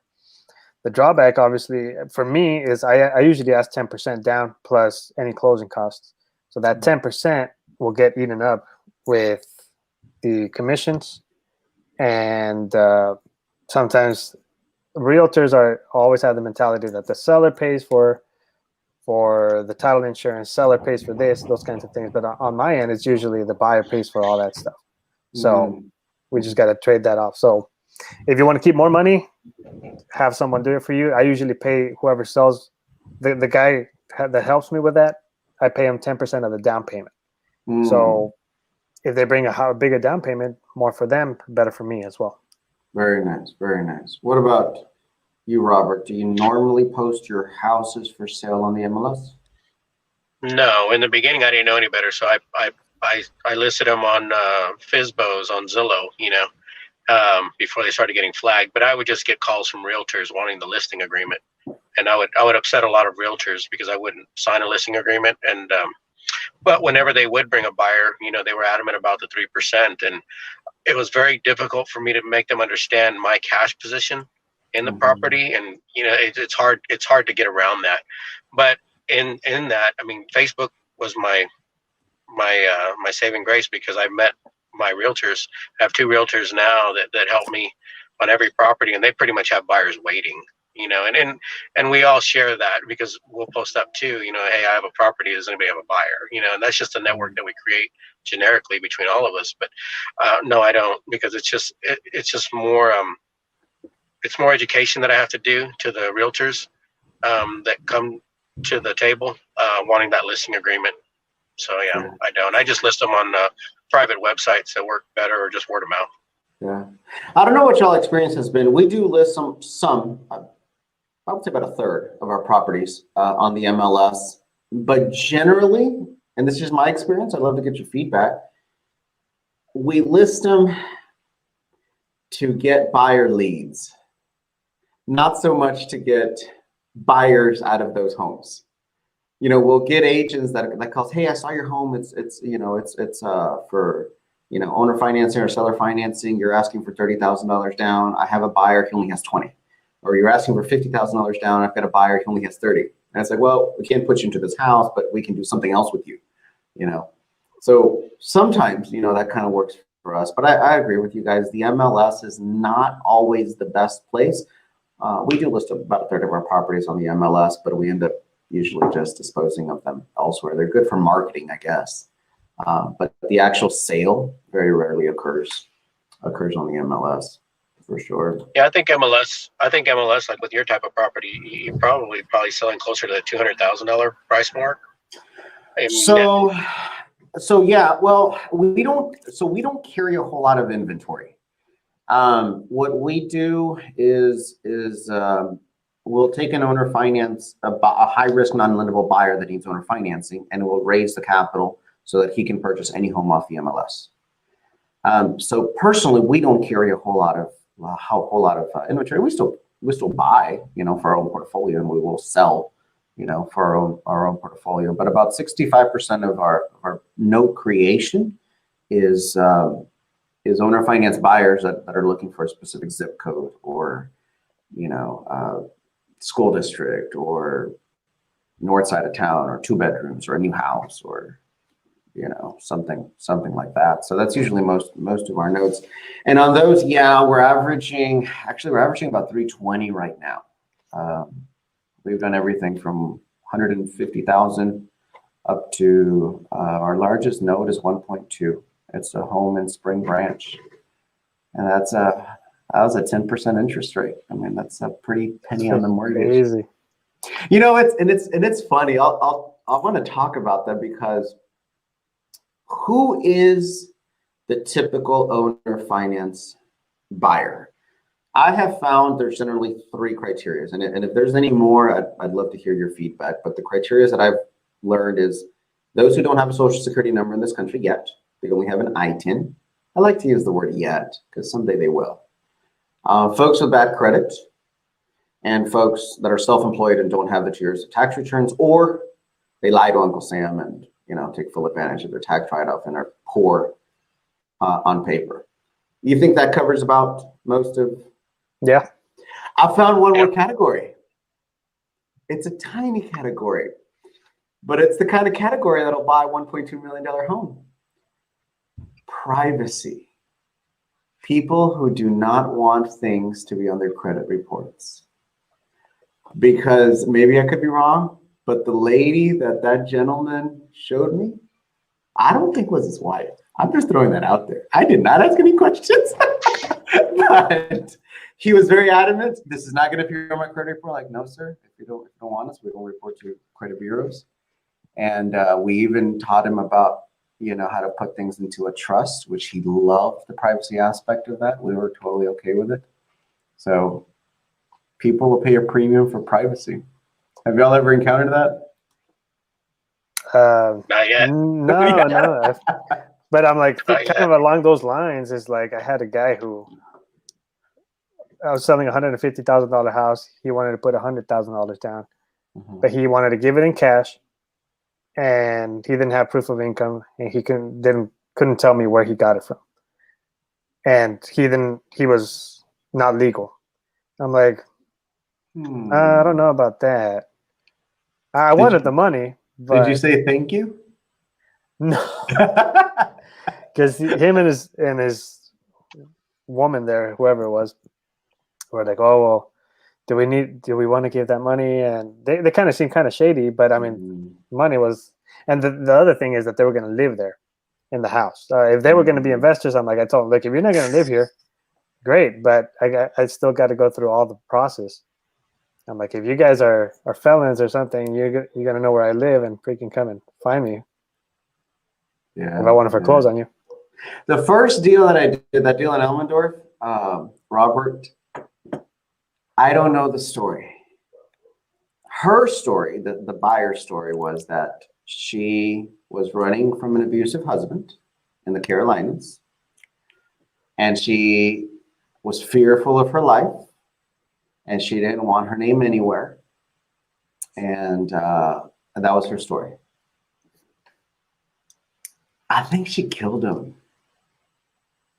S3: The drawback, obviously, for me is I usually ask 10% down plus any closing costs. So that 10% will get eaten up with the commissions. And sometimes realtors always have the mentality that the seller pays for the title insurance, seller pays for this, those kinds of things. But on my end, it's usually the buyer pays for all that stuff. So we just got to trade that off. So if you want to keep more money, have someone do it for you. I usually pay whoever sells, the guy that helps me with that, I pay him 10% of the down payment. So if they bring a bigger down payment, more for them, better for me as well.
S1: Very nice, very nice. What about you, Robert, do you normally post your houses for sale on the MLS?
S2: No, in the beginning I didn't know any better, so I listed them on Fizbos on Zillow, before they started getting flagged. But I would just get calls from realtors wanting the listing agreement, and I would upset a lot of realtors because I wouldn't sign a listing agreement. And but whenever they would bring a buyer, they were adamant about the 3%, and it was very difficult for me to make them understand my cash position in the property. And it's hard to get around that. But in that, I mean, Facebook was my saving grace, because I met my realtors. I have 2 realtors now that help me on every property, and they pretty much have buyers waiting, and we all share that, because we'll post up too, hey, I have a property, does anybody have a buyer, and that's just a network that we create generically between all of us. But no, I don't, because it's just more it's more education that I have to do to the realtors that come to the table wanting that listing agreement. So yeah,
S1: Yeah.
S2: I don't. I just list them on private websites that work better, or just word of mouth.
S1: Yeah. I don't know what y'all experience has been. We do list some, I would say about a third of our properties on the MLS, but generally, and this is my experience, I'd love to get your feedback. We list them to get buyer leads, not so much to get buyers out of those homes. We'll get agents that calls, hey, I saw your home. It's for, owner financing or seller financing. You're asking for $30,000 down. I have a buyer. He only has 20. Or you're asking for $50,000 down. I've got a buyer. He only has 30. And it's like, well, we can't put you into this house, but we can do something else with you, So sometimes, that kind of works for us. But I agree with you guys. The MLS is not always the best place. We do list about a third of our properties on the MLS, but we end up usually just disposing of them elsewhere. They're good for marketing, I guess. But the actual sale very rarely occurs on the MLS, for sure.
S2: Yeah, I think MLS, like with your type of property, you're probably selling closer to the $200,000 price mark.
S1: So yeah, well, we don't carry a whole lot of inventory. What we do is we'll take an owner finance, a high risk non-lendable buyer that needs owner financing, and we'll raise the capital so that he can purchase any home off the MLS. So personally, we don't carry a whole lot of inventory. We still buy, for our own portfolio, and we will sell, for our own portfolio. But about 65% of our note creation is owner finance buyers that are looking for a specific zip code, or school district, or north side of town, or 2 bedrooms, or a new house, or something like that. So that's usually most of our notes. And on those, yeah, we're averaging about 320 right now. We've done everything from 150,000 up to our largest note is 1.2. It's a home in Spring Branch, and that was a 10% interest rate. I mean, that's a pretty penny on the mortgage.
S3: Crazy.
S1: It's funny. I want to talk about that, because who is the typical owner finance buyer? I have found there's generally 3 criteria, and if there's any more, I'd love to hear your feedback. But the criteria that I've learned is those who don't have a social security number in this country yet. They only have an ITIN. I like to use the word yet, because someday they will. Folks with bad credit, and folks that are self-employed and don't have the 2 years of tax returns, or they lie to Uncle Sam and take full advantage of their tax write-off and are poor on paper. You think that covers about most of?
S3: Yeah.
S1: I found one more category. It's a tiny category, but it's the kind of category that'll buy a $1.2 million home. Privacy. People who do not want things to be on their credit reports. Because maybe I could be wrong, but the lady that gentleman showed me, I don't think was his wife. I'm just throwing that out there. I did not ask any questions, but he was very adamant. This is not going to appear on my credit report. Like, no, sir. If you don't want us, we don't report to credit bureaus. And we even taught him about, how to put things into a trust, which he loved the privacy aspect of that. We were totally okay with it. So people will pay a premium for privacy. Have y'all ever encountered that?
S2: Not yet.
S3: No. But I'm like,
S2: Not
S3: kind
S2: yet.
S3: of along those lines is like, I had a guy who I was selling $150,000 house. He wanted to put $100,000 down, but he wanted to give it in cash, and he didn't have proof of income, and he couldn't tell me where he got it from, and he was not legal. I'm like, I don't know about that. I wanted the money, but
S1: did you say thank you?
S3: no, because him and his woman there, whoever it was, were like, oh well, do we want to give that money? And they kind of seemed kind of shady, but I mean, money was, and the other thing is that they were going to live there in the house. If they were going to be investors, I told them, look, if you're not going to live here, great, but I still got to go through all the process. I'm like, if you guys are felons or something, you're gonna know where I live and freaking come and find me.
S1: Yeah.
S3: If I want to foreclose on you.
S1: The first deal that I did, that deal in Elmendorf, Robert, I don't know the story. Her story, the buyer's story, was that she was running from an abusive husband in the Carolinas, and she was fearful of her life, and she didn't want her name anywhere, and that was her story. I think she killed him.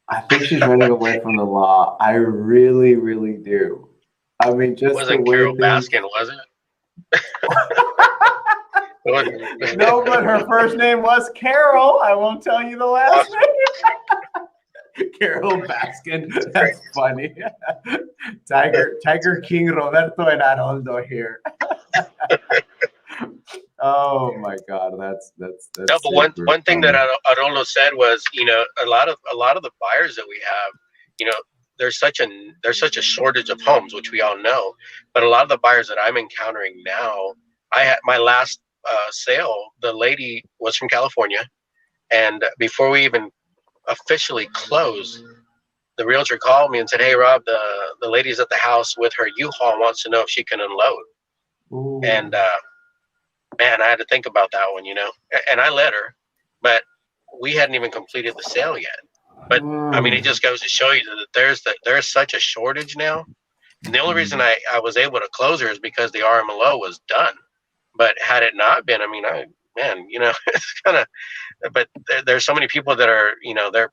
S1: I think she's running away from the law. I really, really do. I mean, just
S2: wasn't
S1: the way
S2: Carol
S1: things...
S2: Baskin, was it?
S1: No, but her first name was Carol. I won't tell you the last name. Carol Baskin. That's funny. Tiger King Roberto and Aroldo here. Oh my God, that's
S2: no, but one thing that Aroldo said was, a lot of the buyers that we have, there's such a shortage of homes, which we all know. But a lot of the buyers that I'm encountering now, I had my last sale. The lady was from California, and before we even officially closed, the realtor called me and said, "Hey, Rob, the lady's at the house with her U-Haul, wants to know if she can unload." Ooh. And man, I had to think about that one, and I let her, but we hadn't even completed the sale yet. But I mean, it just goes to show you that there's such a shortage now. And the only reason I was able to close her is because the RMLO was done. But had it not been, I mean, it's kind of, but there's so many people that are, they're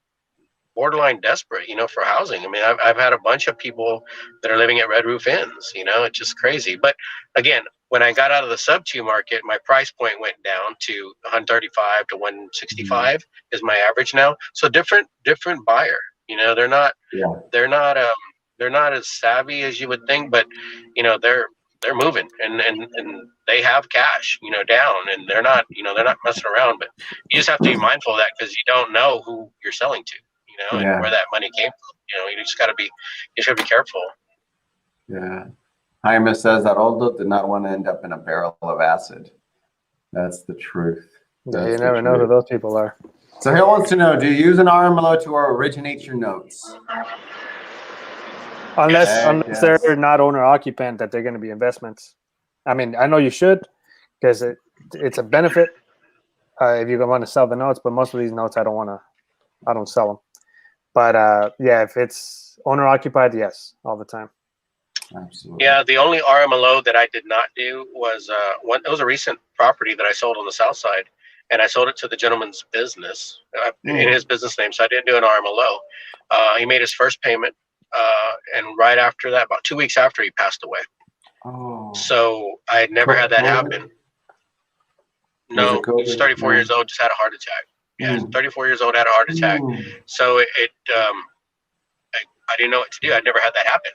S2: borderline desperate, for housing. I mean, I've had a bunch of people that are living at Red Roof Inns, it's just crazy. But again, when I got out of the sub-2 market, my price point went down to 135 to 165 is my average now. So different buyer, they're not as savvy as you would think, but they're moving and they have cash, down, and they're not messing around. But you just have to be mindful of that, because you don't know who you're selling to, and where that money came from. You just got to be careful.
S1: Yeah. Jaime says that Aroldo did not want to end up in a barrel of acid. That's the truth.
S3: Yeah, you never know who those people are.
S1: So he wants to know, do you use an RMLO to originate your notes?
S3: Unless they're not owner-occupant, that they're going to be investments. I mean, I know you should, because it's a benefit if you want to sell the notes, but most of these notes I don't sell them. But yeah, if it's owner-occupied, yes, all the time.
S1: Absolutely.
S2: Yeah, the only RMLO that I did not do was it was a recent property that I sold on the south side, and I sold it to the gentleman's business in his business name, so I didn't do an RMLO. He made his first payment, and right after that, about 2 weeks after, he passed away. Oh. So I had never had that happen. No, he's 34 years old, just had a heart attack. Yeah, 34 years old, had a heart attack. So I didn't know what to do. I'd never had that happen.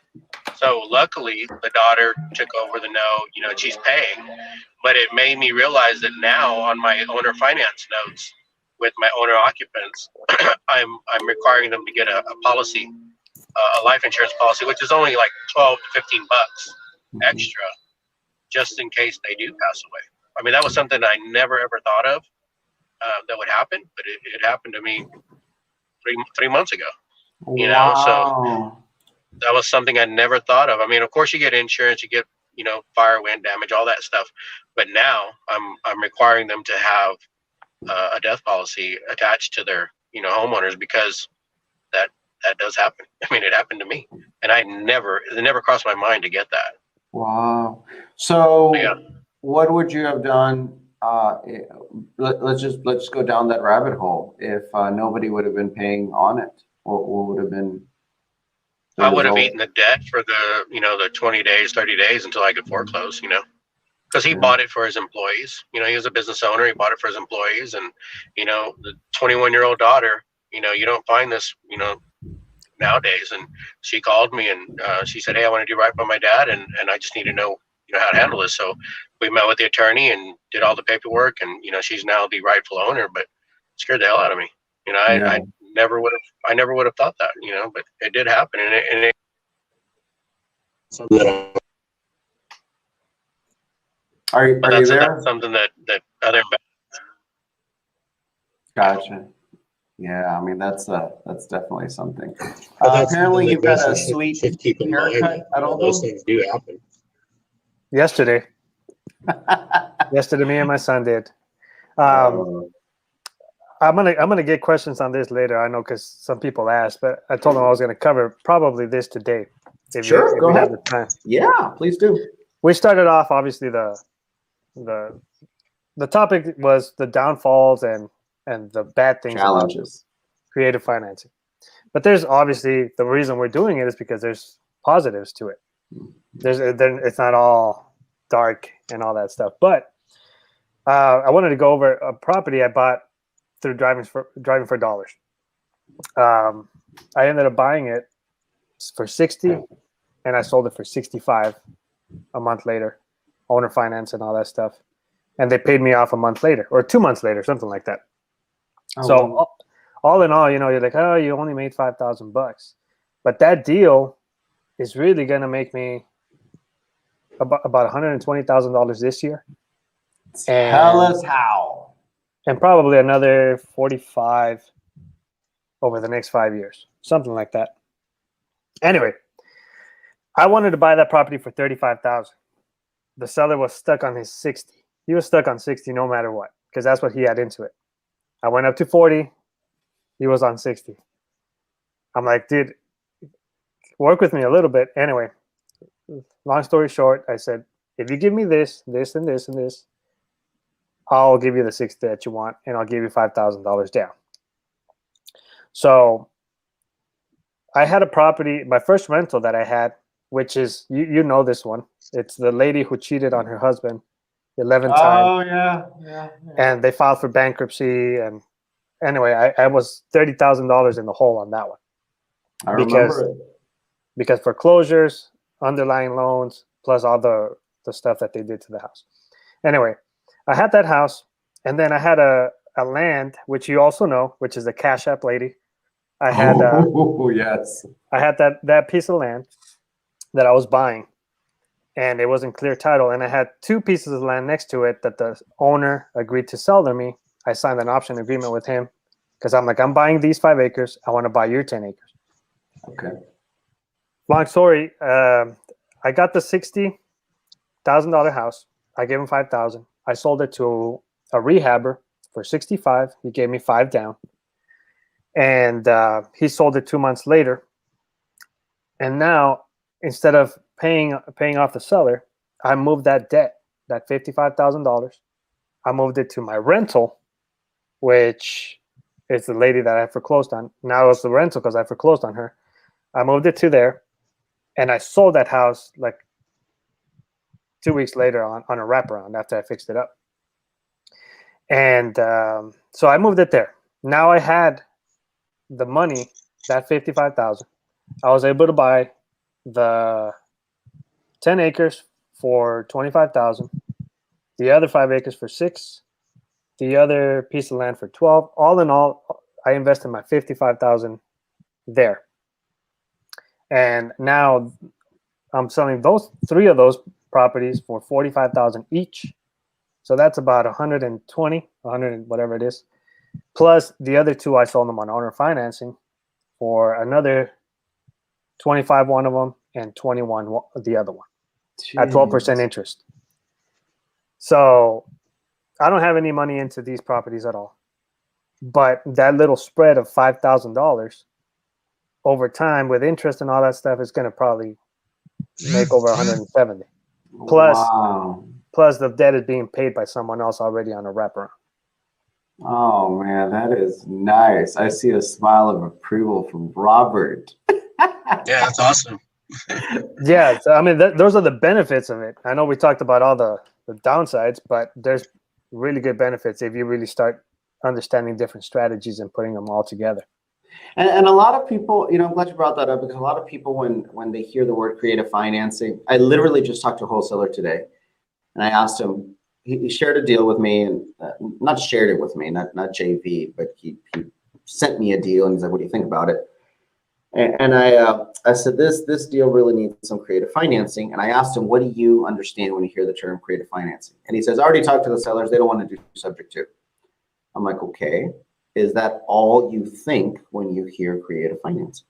S2: So luckily, the daughter took over the note. She's paying. But it made me realize that now on my owner finance notes with my owner occupants, I'm requiring them to get a policy, a life insurance policy, which is only like $12 to $15 extra, just in case they do pass away. I mean, that was something I never ever thought of that would happen, but it happened to me three months ago.
S1: Wow.
S2: So that was something I never thought of. I mean, of course, you get insurance, you get fire, wind damage, all that stuff, but now I'm requiring them to have a death policy attached to their homeowners, because that does happen. I mean, it happened to me, and it never crossed my mind to get that.
S1: Wow. So
S2: Yeah.
S1: what would you have done? Let's go down that rabbit hole. If nobody would have been paying on it, what would have been the
S2: I would have
S1: result?
S2: eaten the debt for the 20 days, 30 days until I could foreclose, because he
S1: Yeah.
S2: bought it for his employees. He was a business owner. He bought it for his employees, and the 21-year-old daughter. You don't find this, nowadays. And she called me and she said, "Hey, I want to do right by my dad, and I just need to know, how to handle this." So we met with the attorney and did all the paperwork, and she's now the rightful owner. But it scared the hell out of me.
S1: Yeah.
S2: I never would have thought that, but it did happen, and it
S1: Are you
S2: that's
S1: there?
S2: something that other
S1: Gotcha. Yeah, I mean that's definitely something.
S4: That's
S1: Apparently,
S4: something
S1: you've got a
S4: investors
S1: sweet
S4: should keep in mind.
S1: haircut. I don't
S4: Those
S1: know.
S4: things do happen.
S3: Yesterday, me and my son did. I'm gonna get questions on this later. I know, because some people asked, but I told them I was gonna cover probably this today.
S1: Sure, go
S3: you have
S1: ahead.
S3: the time.
S1: Yeah, please do.
S3: We started off, obviously, the topic was the downfalls and the bad things about
S1: Challenges.
S3: creative financing. But there's obviously, the reason we're doing it is because there's positives to it. It's not all dark and all that stuff. But I wanted to go over a property I bought through driving for dollars. I ended up buying it for 60, and I sold it for 65 a month later, owner finance and all that stuff. And they paid me off a month later, or 2 months later, something like that.
S1: Oh,
S3: So
S1: wow.
S3: all in all, you're like, oh, you only made $5,000, but that deal is really gonna make me about $120,000 this year,
S1: Tell us how.
S3: and probably another 45 over the next 5 years, something like that. Anyway, I wanted to buy that property for $35,000. The seller was stuck on his 60. He was stuck on 60 no matter what, because that's what he had into it. I went up to 40. He was on 60. I'm like, dude, work with me a little bit. Anyway, long story short, I said, if you give me this, this, and this, and this, I'll give you the 60 that you want, and I'll give you $5,000 down. So I had a property, my first rental that I had, which is, you know this one. It's the lady who cheated on her husband 11 times.
S1: Oh, yeah.
S3: And they filed for bankruptcy. And anyway, I was $30,000 in the hole on that one.
S1: I remember it.
S3: Because foreclosures, underlying loans, plus all the stuff that they did to the house. Anyway, I had that house, and then I had a land, which you also know, which is the Cash App lady. I had
S1: yes.
S3: I had that piece of land that I was buying, and it was in clear title, and I had 2 pieces of land next to it that the owner agreed to sell to me. I signed an option agreement with him because I'm like, I'm buying these 5 acres. I want to buy your 10 acres.
S1: Okay.
S3: Long story. I got the $60,000 house. I gave him $5,000. I sold it to a rehabber for $65,000. He gave me $5,000 down, and he sold it 2 months later. And now, instead of paying off the seller, I moved that debt, that $55,000. I moved it to my rental, which is the lady that I foreclosed on. Now it's the rental because I foreclosed on her. I moved it to there, and I sold that house like 2 weeks later on a wraparound after I fixed it up. And so I moved it there. Now I had the money, that $55,000. I was able to buy the 10 acres for $25,000, the other 5 acres for $6,000, the other piece of land for $12,000. All in all, I invested my $55,000 there. And now I'm selling those 3 of those properties for $45,000 each. So that's about 120, 100, whatever it is. Plus the other 2, I sold them on owner financing for another 25 one of them, and 21 the other one at 12% interest. So I don't have any money into these properties at all. But that little spread of $5,000 over time with interest and all that stuff is going to probably make over 170. Plus the debt is being paid by someone else already on a wraparound.
S1: Oh man, that is nice. I see a smile of approval from Robert.
S2: Yeah, that's awesome.
S3: Yeah, so, I mean, those are the benefits of it. I know we talked about all the downsides, but there's really good benefits if you really start understanding different strategies and putting them all together.
S1: And a lot of people, you know, I'm glad you brought that up, because a lot of people, when they hear the word creative financing, I literally just talked to a wholesaler today, and I asked him, he shared a deal with me, and not shared it with me, not JV, but he sent me a deal, and he's like, what do you think about it? And I said, this deal really needs some creative financing. And I asked him, what do you understand when you hear the term creative financing? And he says, I already talked to the sellers. They don't want to do subject to. I'm like, okay, is that all you think when you hear creative financing?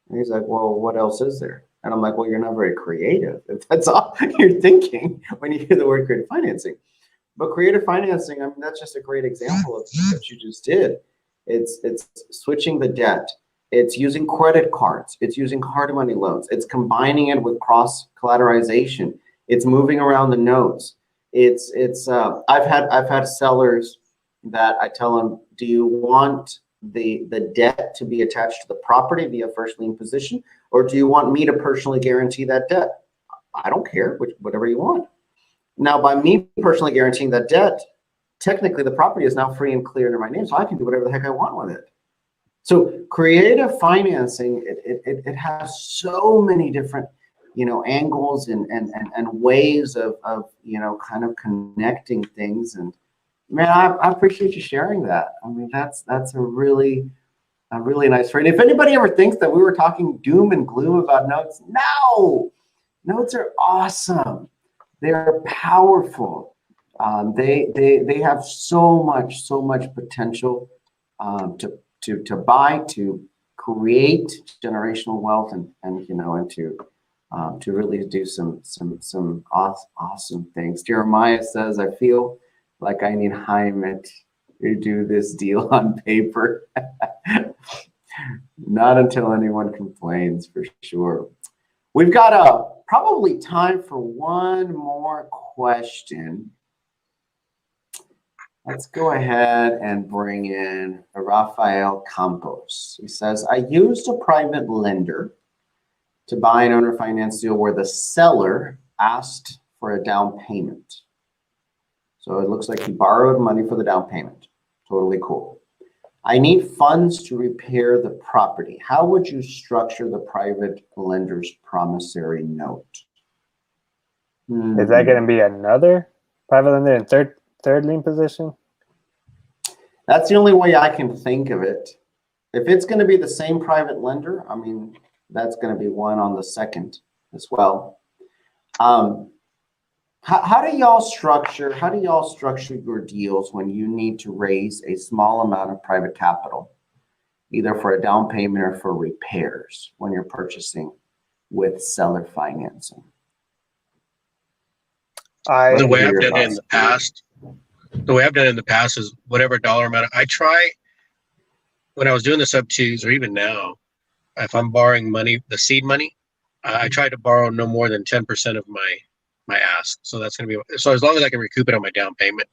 S1: And he's like, well, what else is there? And I'm like, well, you're not very creative if that's all you're thinking when you hear the word creative financing. But creative financing, I mean, that's just a great example of what you just did. It's switching the debt. It's using credit cards. It's using hard money loans. It's combining it with cross collateralization. It's moving around the notes. I've had sellers that I tell them, do you want the debt to be attached to the property via first lien position, or do you want me to personally guarantee that debt? I don't care, whatever you want. Now, by me personally guaranteeing that debt, technically the property is now free and clear under my name, so I can do whatever the heck I want with it. So creative financing, it has so many different, you know, angles and ways of you know, kind of connecting things. And man, I appreciate you sharing that. I mean, that's a really nice trade. If anybody ever thinks that we were talking doom and gloom about notes, no, notes are awesome. They're powerful. They have so much potential to buy, to create generational wealth, and you know, and to really do some awesome things. Jeremiah says, I feel like I need Jaime to do this deal on paper. Not until anyone complains, for sure. We've got probably time for one more question. Let's go ahead and bring in Rafael Campos. He says, I used a private lender to buy an owner finance deal where the seller asked for a down payment. So it looks like he borrowed money for the down payment. Totally cool. I need funds to repair the property. How would you structure the private lender's promissory note?
S3: Is that going to be another private lender in third lien position?
S1: That's the only way I can think of it. If it's going to be the same private lender, I mean, that's going to be one on the second as well. How do y'all structure your deals when you need to raise a small amount of private capital, either for a down payment or for repairs when you're purchasing with seller financing?
S2: The way I've done it in the past is whatever dollar amount. I try, when I was doing the sub-2s, or even now, if I'm borrowing money, the seed money, I try to borrow no more than 10% of my ask. So that's going to be, so as long as I can recoup it on my down payment.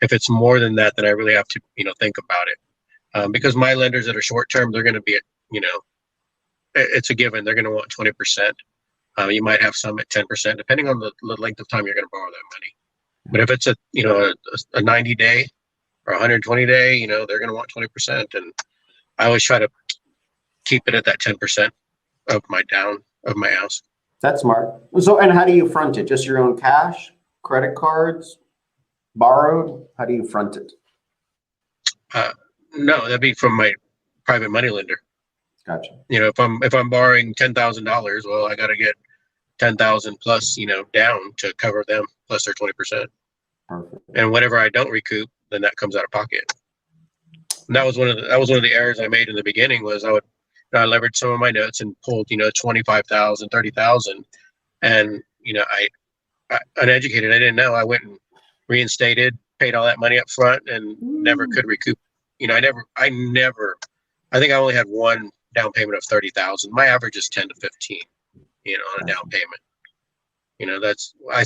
S2: If it's more than that, then I really have to, you know, think about it. Because my lenders that are short term, they're going to be, you know, it's a given. They're going to want 20%. You might have some at 10%, depending on the length of time you're going to borrow that money. But if it's a 90 day or 120 day, you know, they're going to want 20%. And I always try to keep it at that 10% of my ask.
S1: That's smart. So, and how do you front it? Just your own cash, credit cards, borrowed? How do you front it?
S2: No, that'd be from my private money lender.
S1: Gotcha.
S2: You know, if I'm borrowing $10,000, well, I got to get 10,000 plus, you know, down to cover them plus their 20%.
S1: Perfect.
S2: And whatever I don't recoup, then that comes out of pocket. And that was one of the errors I made in the beginning. Was And I leveraged some of my notes and pulled, 25,000, 30,000. And, uneducated, I didn't know. I went and reinstated, paid all that money up front and never could recoup. I think I only had one down payment of 30,000. My average is 10 to 15, on a down payment. I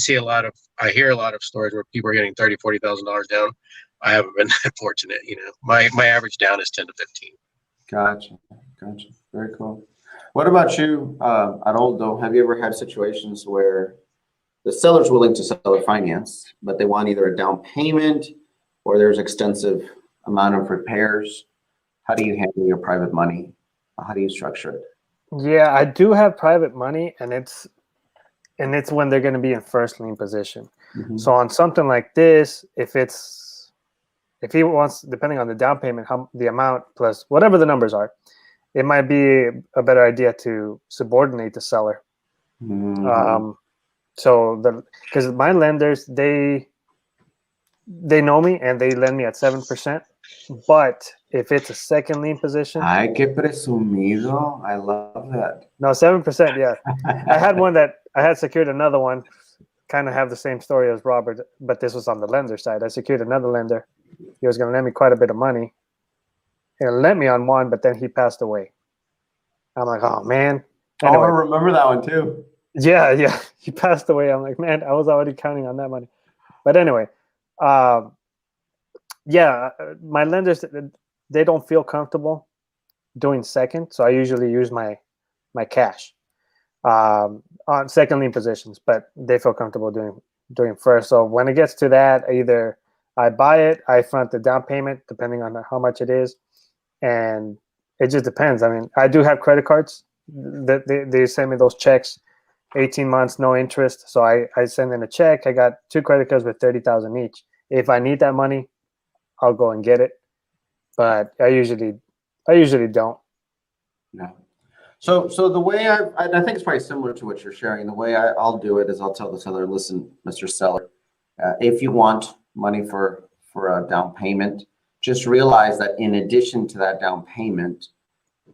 S2: hear a lot of stories where people are getting $30,000, $40,000 down. I haven't been that fortunate. My average down is 10 to 15.
S1: Gotcha. Very cool. What about you, Aroldo? Have you ever had situations where the seller's willing to sell their finance, but they want either a down payment or there's extensive amount of repairs? How do you handle your private money? How do you structure it?
S3: Yeah, I do have private money, and it's when they're going to be in first lien position.
S1: Mm-hmm.
S3: So on something like this, if he wants, depending on the down payment, the amount plus whatever the numbers are, it might be a better idea to subordinate the seller.
S1: Mm-hmm.
S3: Because my lenders, they know me and they lend me at 7%. But if it's a second lien position,
S1: Ay, qué presumido! I love that.
S3: No, 7%. Yeah, I had secured another one. Kind of have the same story as Robert, but this was on the lender side. I secured another lender. He was going to lend me quite a bit of money. He lent me on one, but then he passed away. I'm like, oh man.
S1: Anyway, I remember that one too.
S3: Yeah, he passed away. I'm like, man, I was already counting on that money. But anyway, my lenders, they don't feel comfortable doing second, so I usually use my cash on second lien positions, but they feel comfortable doing first. So when it gets to that, either I buy it, I front the down payment depending on how much it is, and it just depends. I mean, I do have credit cards that they send me those checks, 18 months, no interest. So I send in a check. I got 2 credit cards with 30,000 each. If I need that money, I'll go and get it. But I usually don't.
S1: No. So the way I think it's probably similar to what you're sharing. The way I'll do it is I'll tell the seller, listen, Mr. Seller, if you want money for a down payment, just realize that in addition to that down payment,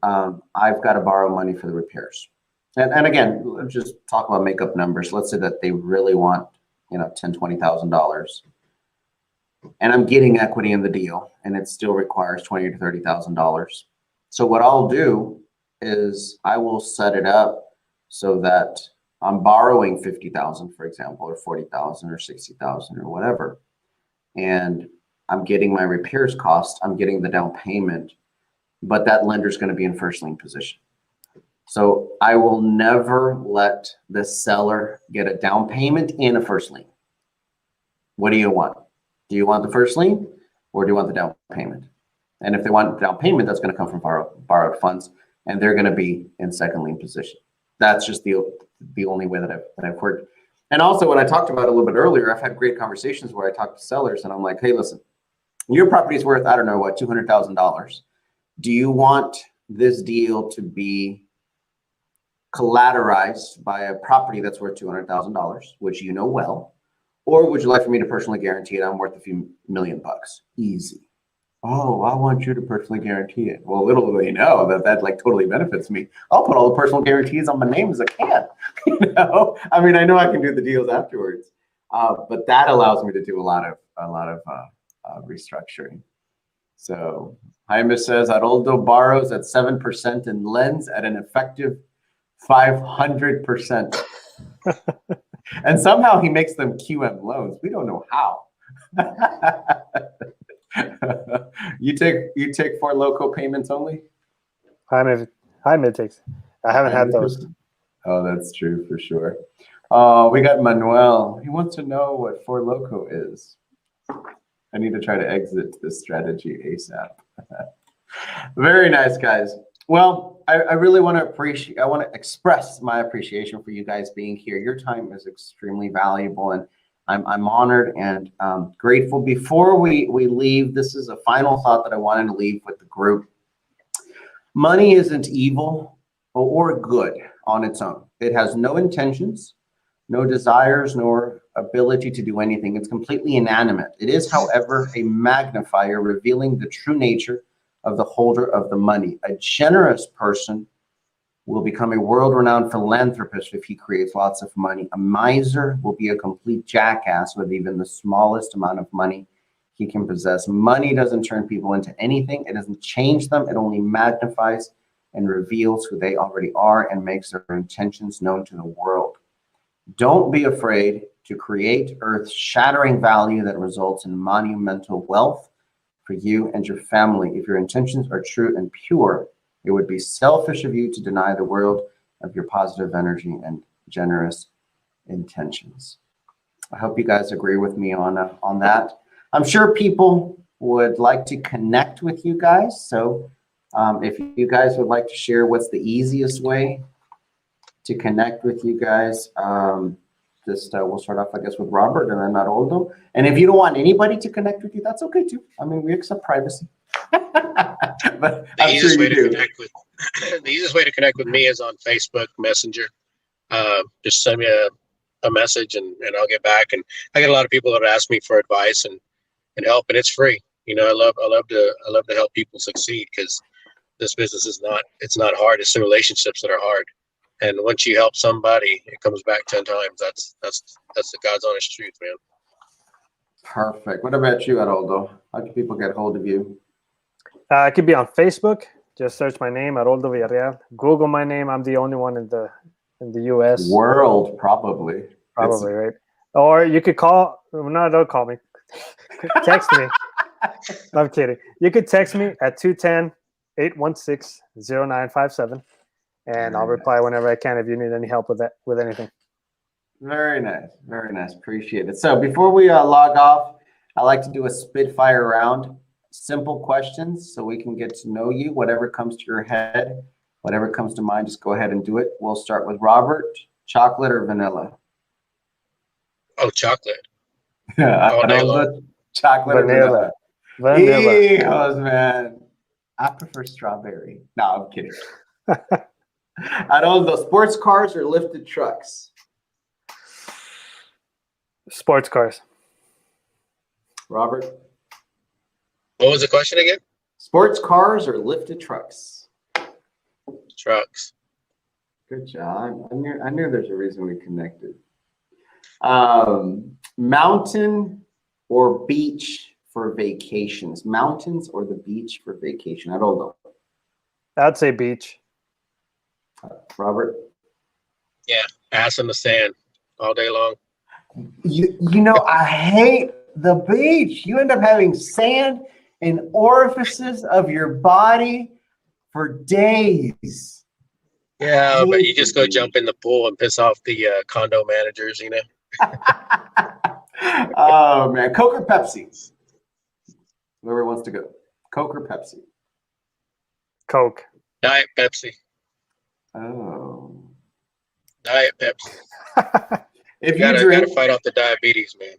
S1: I've got to borrow money for the repairs. And again, let's just talk about makeup numbers. Let's say that they really want, $10,000, $20,000. And I'm getting equity in the deal, and it still requires $20,000 to $30,000. So what I'll do is I will set it up so that I'm borrowing $50,000, for example, or $40,000 or $60,000 or whatever, and I'm getting my repairs cost. I'm getting the down payment, but that lender's going to be in first lien position. So I will never let the seller get a down payment in a first lien. What do you want? Do you want the first lien or do you want the down payment? And if they want the down payment, that's going to come from borrowed funds, and they're going to be in second lien position. That's just the only way that I've worked. And also, what I talked about a little bit earlier, I've had great conversations where I talk to sellers and I'm like, hey, listen, your property is worth, I don't know what, $200,000. Do you want this deal to be collateralized by a property that's worth $200,000, which you know well, or would you like for me to personally guarantee it? I'm worth a few $1,000,000. Easy. Oh, I want you to personally guarantee it. Well, little do they know that like totally benefits me. I'll put all the personal guarantees on my name as I can. I mean, I know I can do the deals afterwards, but that allows me to do a lot of restructuring. So Jaime says Aroldo borrows at 7% and lends at an effective 500%. And somehow he makes them QM loans. We don't know how. You take Four Loco payments only?
S3: Jaime takes. I haven't had those.
S1: Oh, that's true for sure. We got Manuel. He wants to know what Four Loco is. I need to try to exit this strategy ASAP. Very nice, guys. Well, I really want to express my appreciation for you guys being here. Your time is extremely valuable, and I'm honored and grateful. Before we leave, this is a final thought that I wanted to leave with the group. Money isn't evil or good on its own. It has no intentions, no desires, nor ability to do anything. It's completely inanimate. It is, however, a magnifier revealing the true nature of the holder of the money. A generous person will become a world-renowned philanthropist if he creates lots of money. A miser will be a complete jackass with even the smallest amount of money he can possess. Money doesn't turn people into anything. It doesn't change them. It only magnifies and reveals who they already are and makes their intentions known to the world. Don't be afraid to create earth-shattering value that results in monumental wealth for you and your family. If your intentions are true and pure, it would be selfish of you to deny the world of your positive energy and generous intentions. I hope you guys agree with me on that. I'm sure people would like to connect with you guys. So if you guys would like to share what's the easiest way to connect with you guys, we'll start off, I guess, with Robert and then Aroldo. And if you don't want anybody to connect with you, that's okay too. I mean, we accept privacy. But
S2: the
S1: I'm
S2: easiest
S1: sure
S2: way
S1: you
S2: to
S1: do.
S2: connect with the easiest way to connect with me is on Facebook Messenger. Just send me a message and I'll get back. And I get a lot of people that ask me for advice and help, and it's free. You know, I love to help people succeed, because this business is not hard. It's the relationships that are hard. And once you help somebody, it comes back 10 times. That's the God's honest truth, man.
S1: Perfect. What about you, Aroldo? How can people get hold of you?
S3: It could be on Facebook. Just search my name, Aroldo Villareal. Google my name. I'm the only one in the U.S.
S1: World, probably.
S3: Probably, right? Or you could call. No, don't call me. Text me. No, I'm kidding. You could text me at 210-816-0957, and I'll reply whenever I can if you need any help with anything.
S1: Very nice. Very nice. Appreciate it. So before we log off, I like to do a spitfire round. Simple questions so we can get to know you. Whatever comes to your head, whatever comes to mind, just go ahead and do it. We'll start with Robert. Chocolate or vanilla?
S2: Oh, chocolate.
S1: All
S2: day long.
S1: Chocolate
S3: Vanilla.
S1: or vanilla? Eagles, man. I prefer strawberry. No, I'm kidding. Aroldo, sports cars or lifted trucks?
S3: Sports cars.
S1: Robert?
S2: What was the question again?
S1: Sports cars or lifted trucks?
S2: Trucks.
S1: Good job. I knew there's a reason we connected. Mountain or beach for vacations? Mountains or the beach for vacation? I don't know.
S3: I'd say beach.
S1: Robert?
S2: Yeah, ass in the sand all day long.
S1: You know, I hate the beach. You end up having sand in orifices of your body for days.
S2: Yeah, but you just go jump in the pool and piss off the condo managers, you know?
S1: Oh, man. Coke or Pepsi? Whoever wants to go. Coke or Pepsi?
S3: Coke.
S2: Diet Pepsi.
S1: Oh.
S2: Diet Pepsi.
S1: If
S2: You
S1: you drink,
S2: gotta fight off the diabetes, man.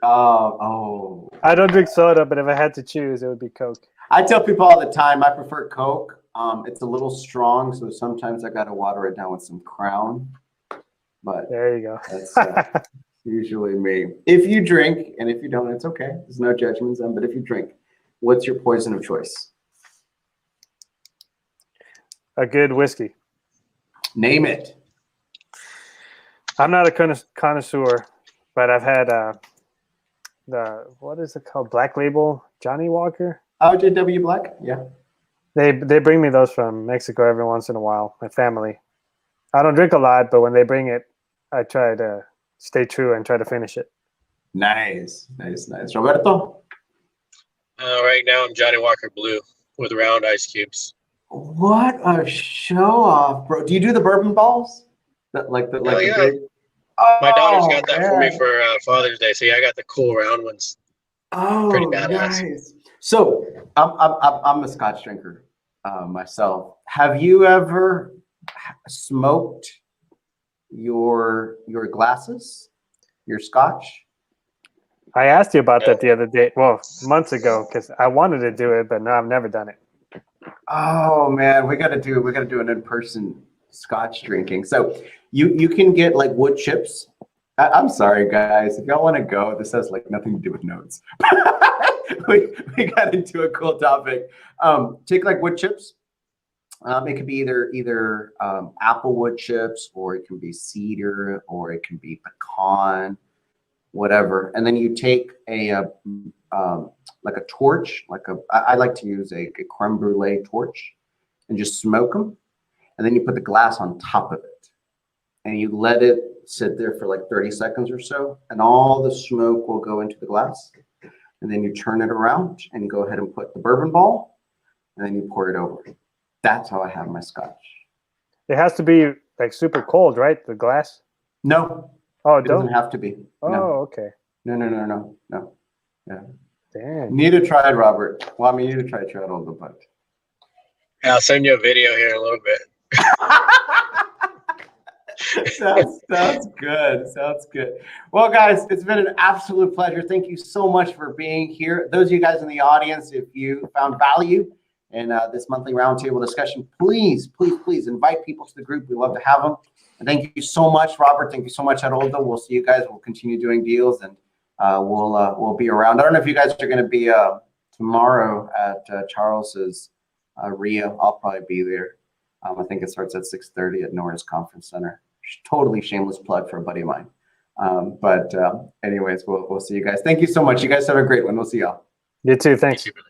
S1: oh.
S3: I don't drink soda, but if I had to choose, it would be Coke.
S1: I tell people all the time I prefer Coke. It's a little strong, so sometimes I gotta water it down with some Crown. But
S3: there you go.
S1: That's usually me. If you drink, and if you don't, it's okay. There's no judgments on. But if you drink, what's your poison of choice?
S3: A good whiskey.
S1: Name it.
S3: I'm not a connoisseur, but I've had what is it called? Black Label Johnny Walker.
S1: JW Black. Yeah.
S3: They bring me those from Mexico every once in a while. My family. I don't drink a lot, but when they bring it, I try to stay true and try to finish it.
S1: Nice. Roberto?
S2: Right now I'm Johnny Walker Blue with round ice cubes.
S1: What a show off, bro. Do you do the bourbon balls?
S2: Yeah.
S1: Big...
S2: My daughter's got that for me for Father's Day. So yeah, I got the cool round ones.
S1: Oh,
S2: pretty badass.
S1: Nice. So I'm a Scotch drinker myself. Have you ever smoked your glasses, your Scotch?
S3: I asked you about that the other day. Well, months ago, because I wanted to do it, but no, I've never done it.
S1: Oh man, we gotta do an in-person Scotch drinking. So you can get like wood chips. I'm sorry guys, if y'all want to go, this has like nothing to do with notes. we got into a cool topic. Take like wood chips. It could be either apple wood chips, or it can be cedar, or it can be pecan, whatever. And then you take a like a torch, I like to use a creme brulee torch, and just smoke them. And then you put the glass on top of it, and you let it sit there for like 30 seconds or so, and all the smoke will go into the glass. And then you turn it around and you go ahead and put the bourbon ball, and then you pour it over. That's how I have my scotch.
S3: It has to be like super cold, right? The glass?
S1: No.
S3: Oh,
S1: It doesn't have to be.
S3: Oh,
S1: No.
S3: okay.
S1: No. Yeah.
S3: Damn.
S1: Need to try it, Robert. Well, I mean, you need to try it all the but.
S2: Yeah, I'll send you a video here in a little bit.
S1: Sounds good. Sounds good. Well, guys, it's been an absolute pleasure. Thank you so much for being here. Those of you guys in the audience, if you found value in this monthly roundtable discussion, please invite people to the group. We love to have them. And thank you so much, Robert. Thank you so much, Aroldo. We'll see you guys. We'll continue doing deals, and we'll be around. I don't know if you guys are going to be tomorrow at Charles's Rio. I'll probably be there. I think it starts at 6:30 at Norris Conference Center. Totally shameless plug for a buddy of mine. Anyways, we'll see you guys. Thank you so much. You guys have a great one. We'll see y'all.
S3: You too. Thanks.
S2: You too, brother.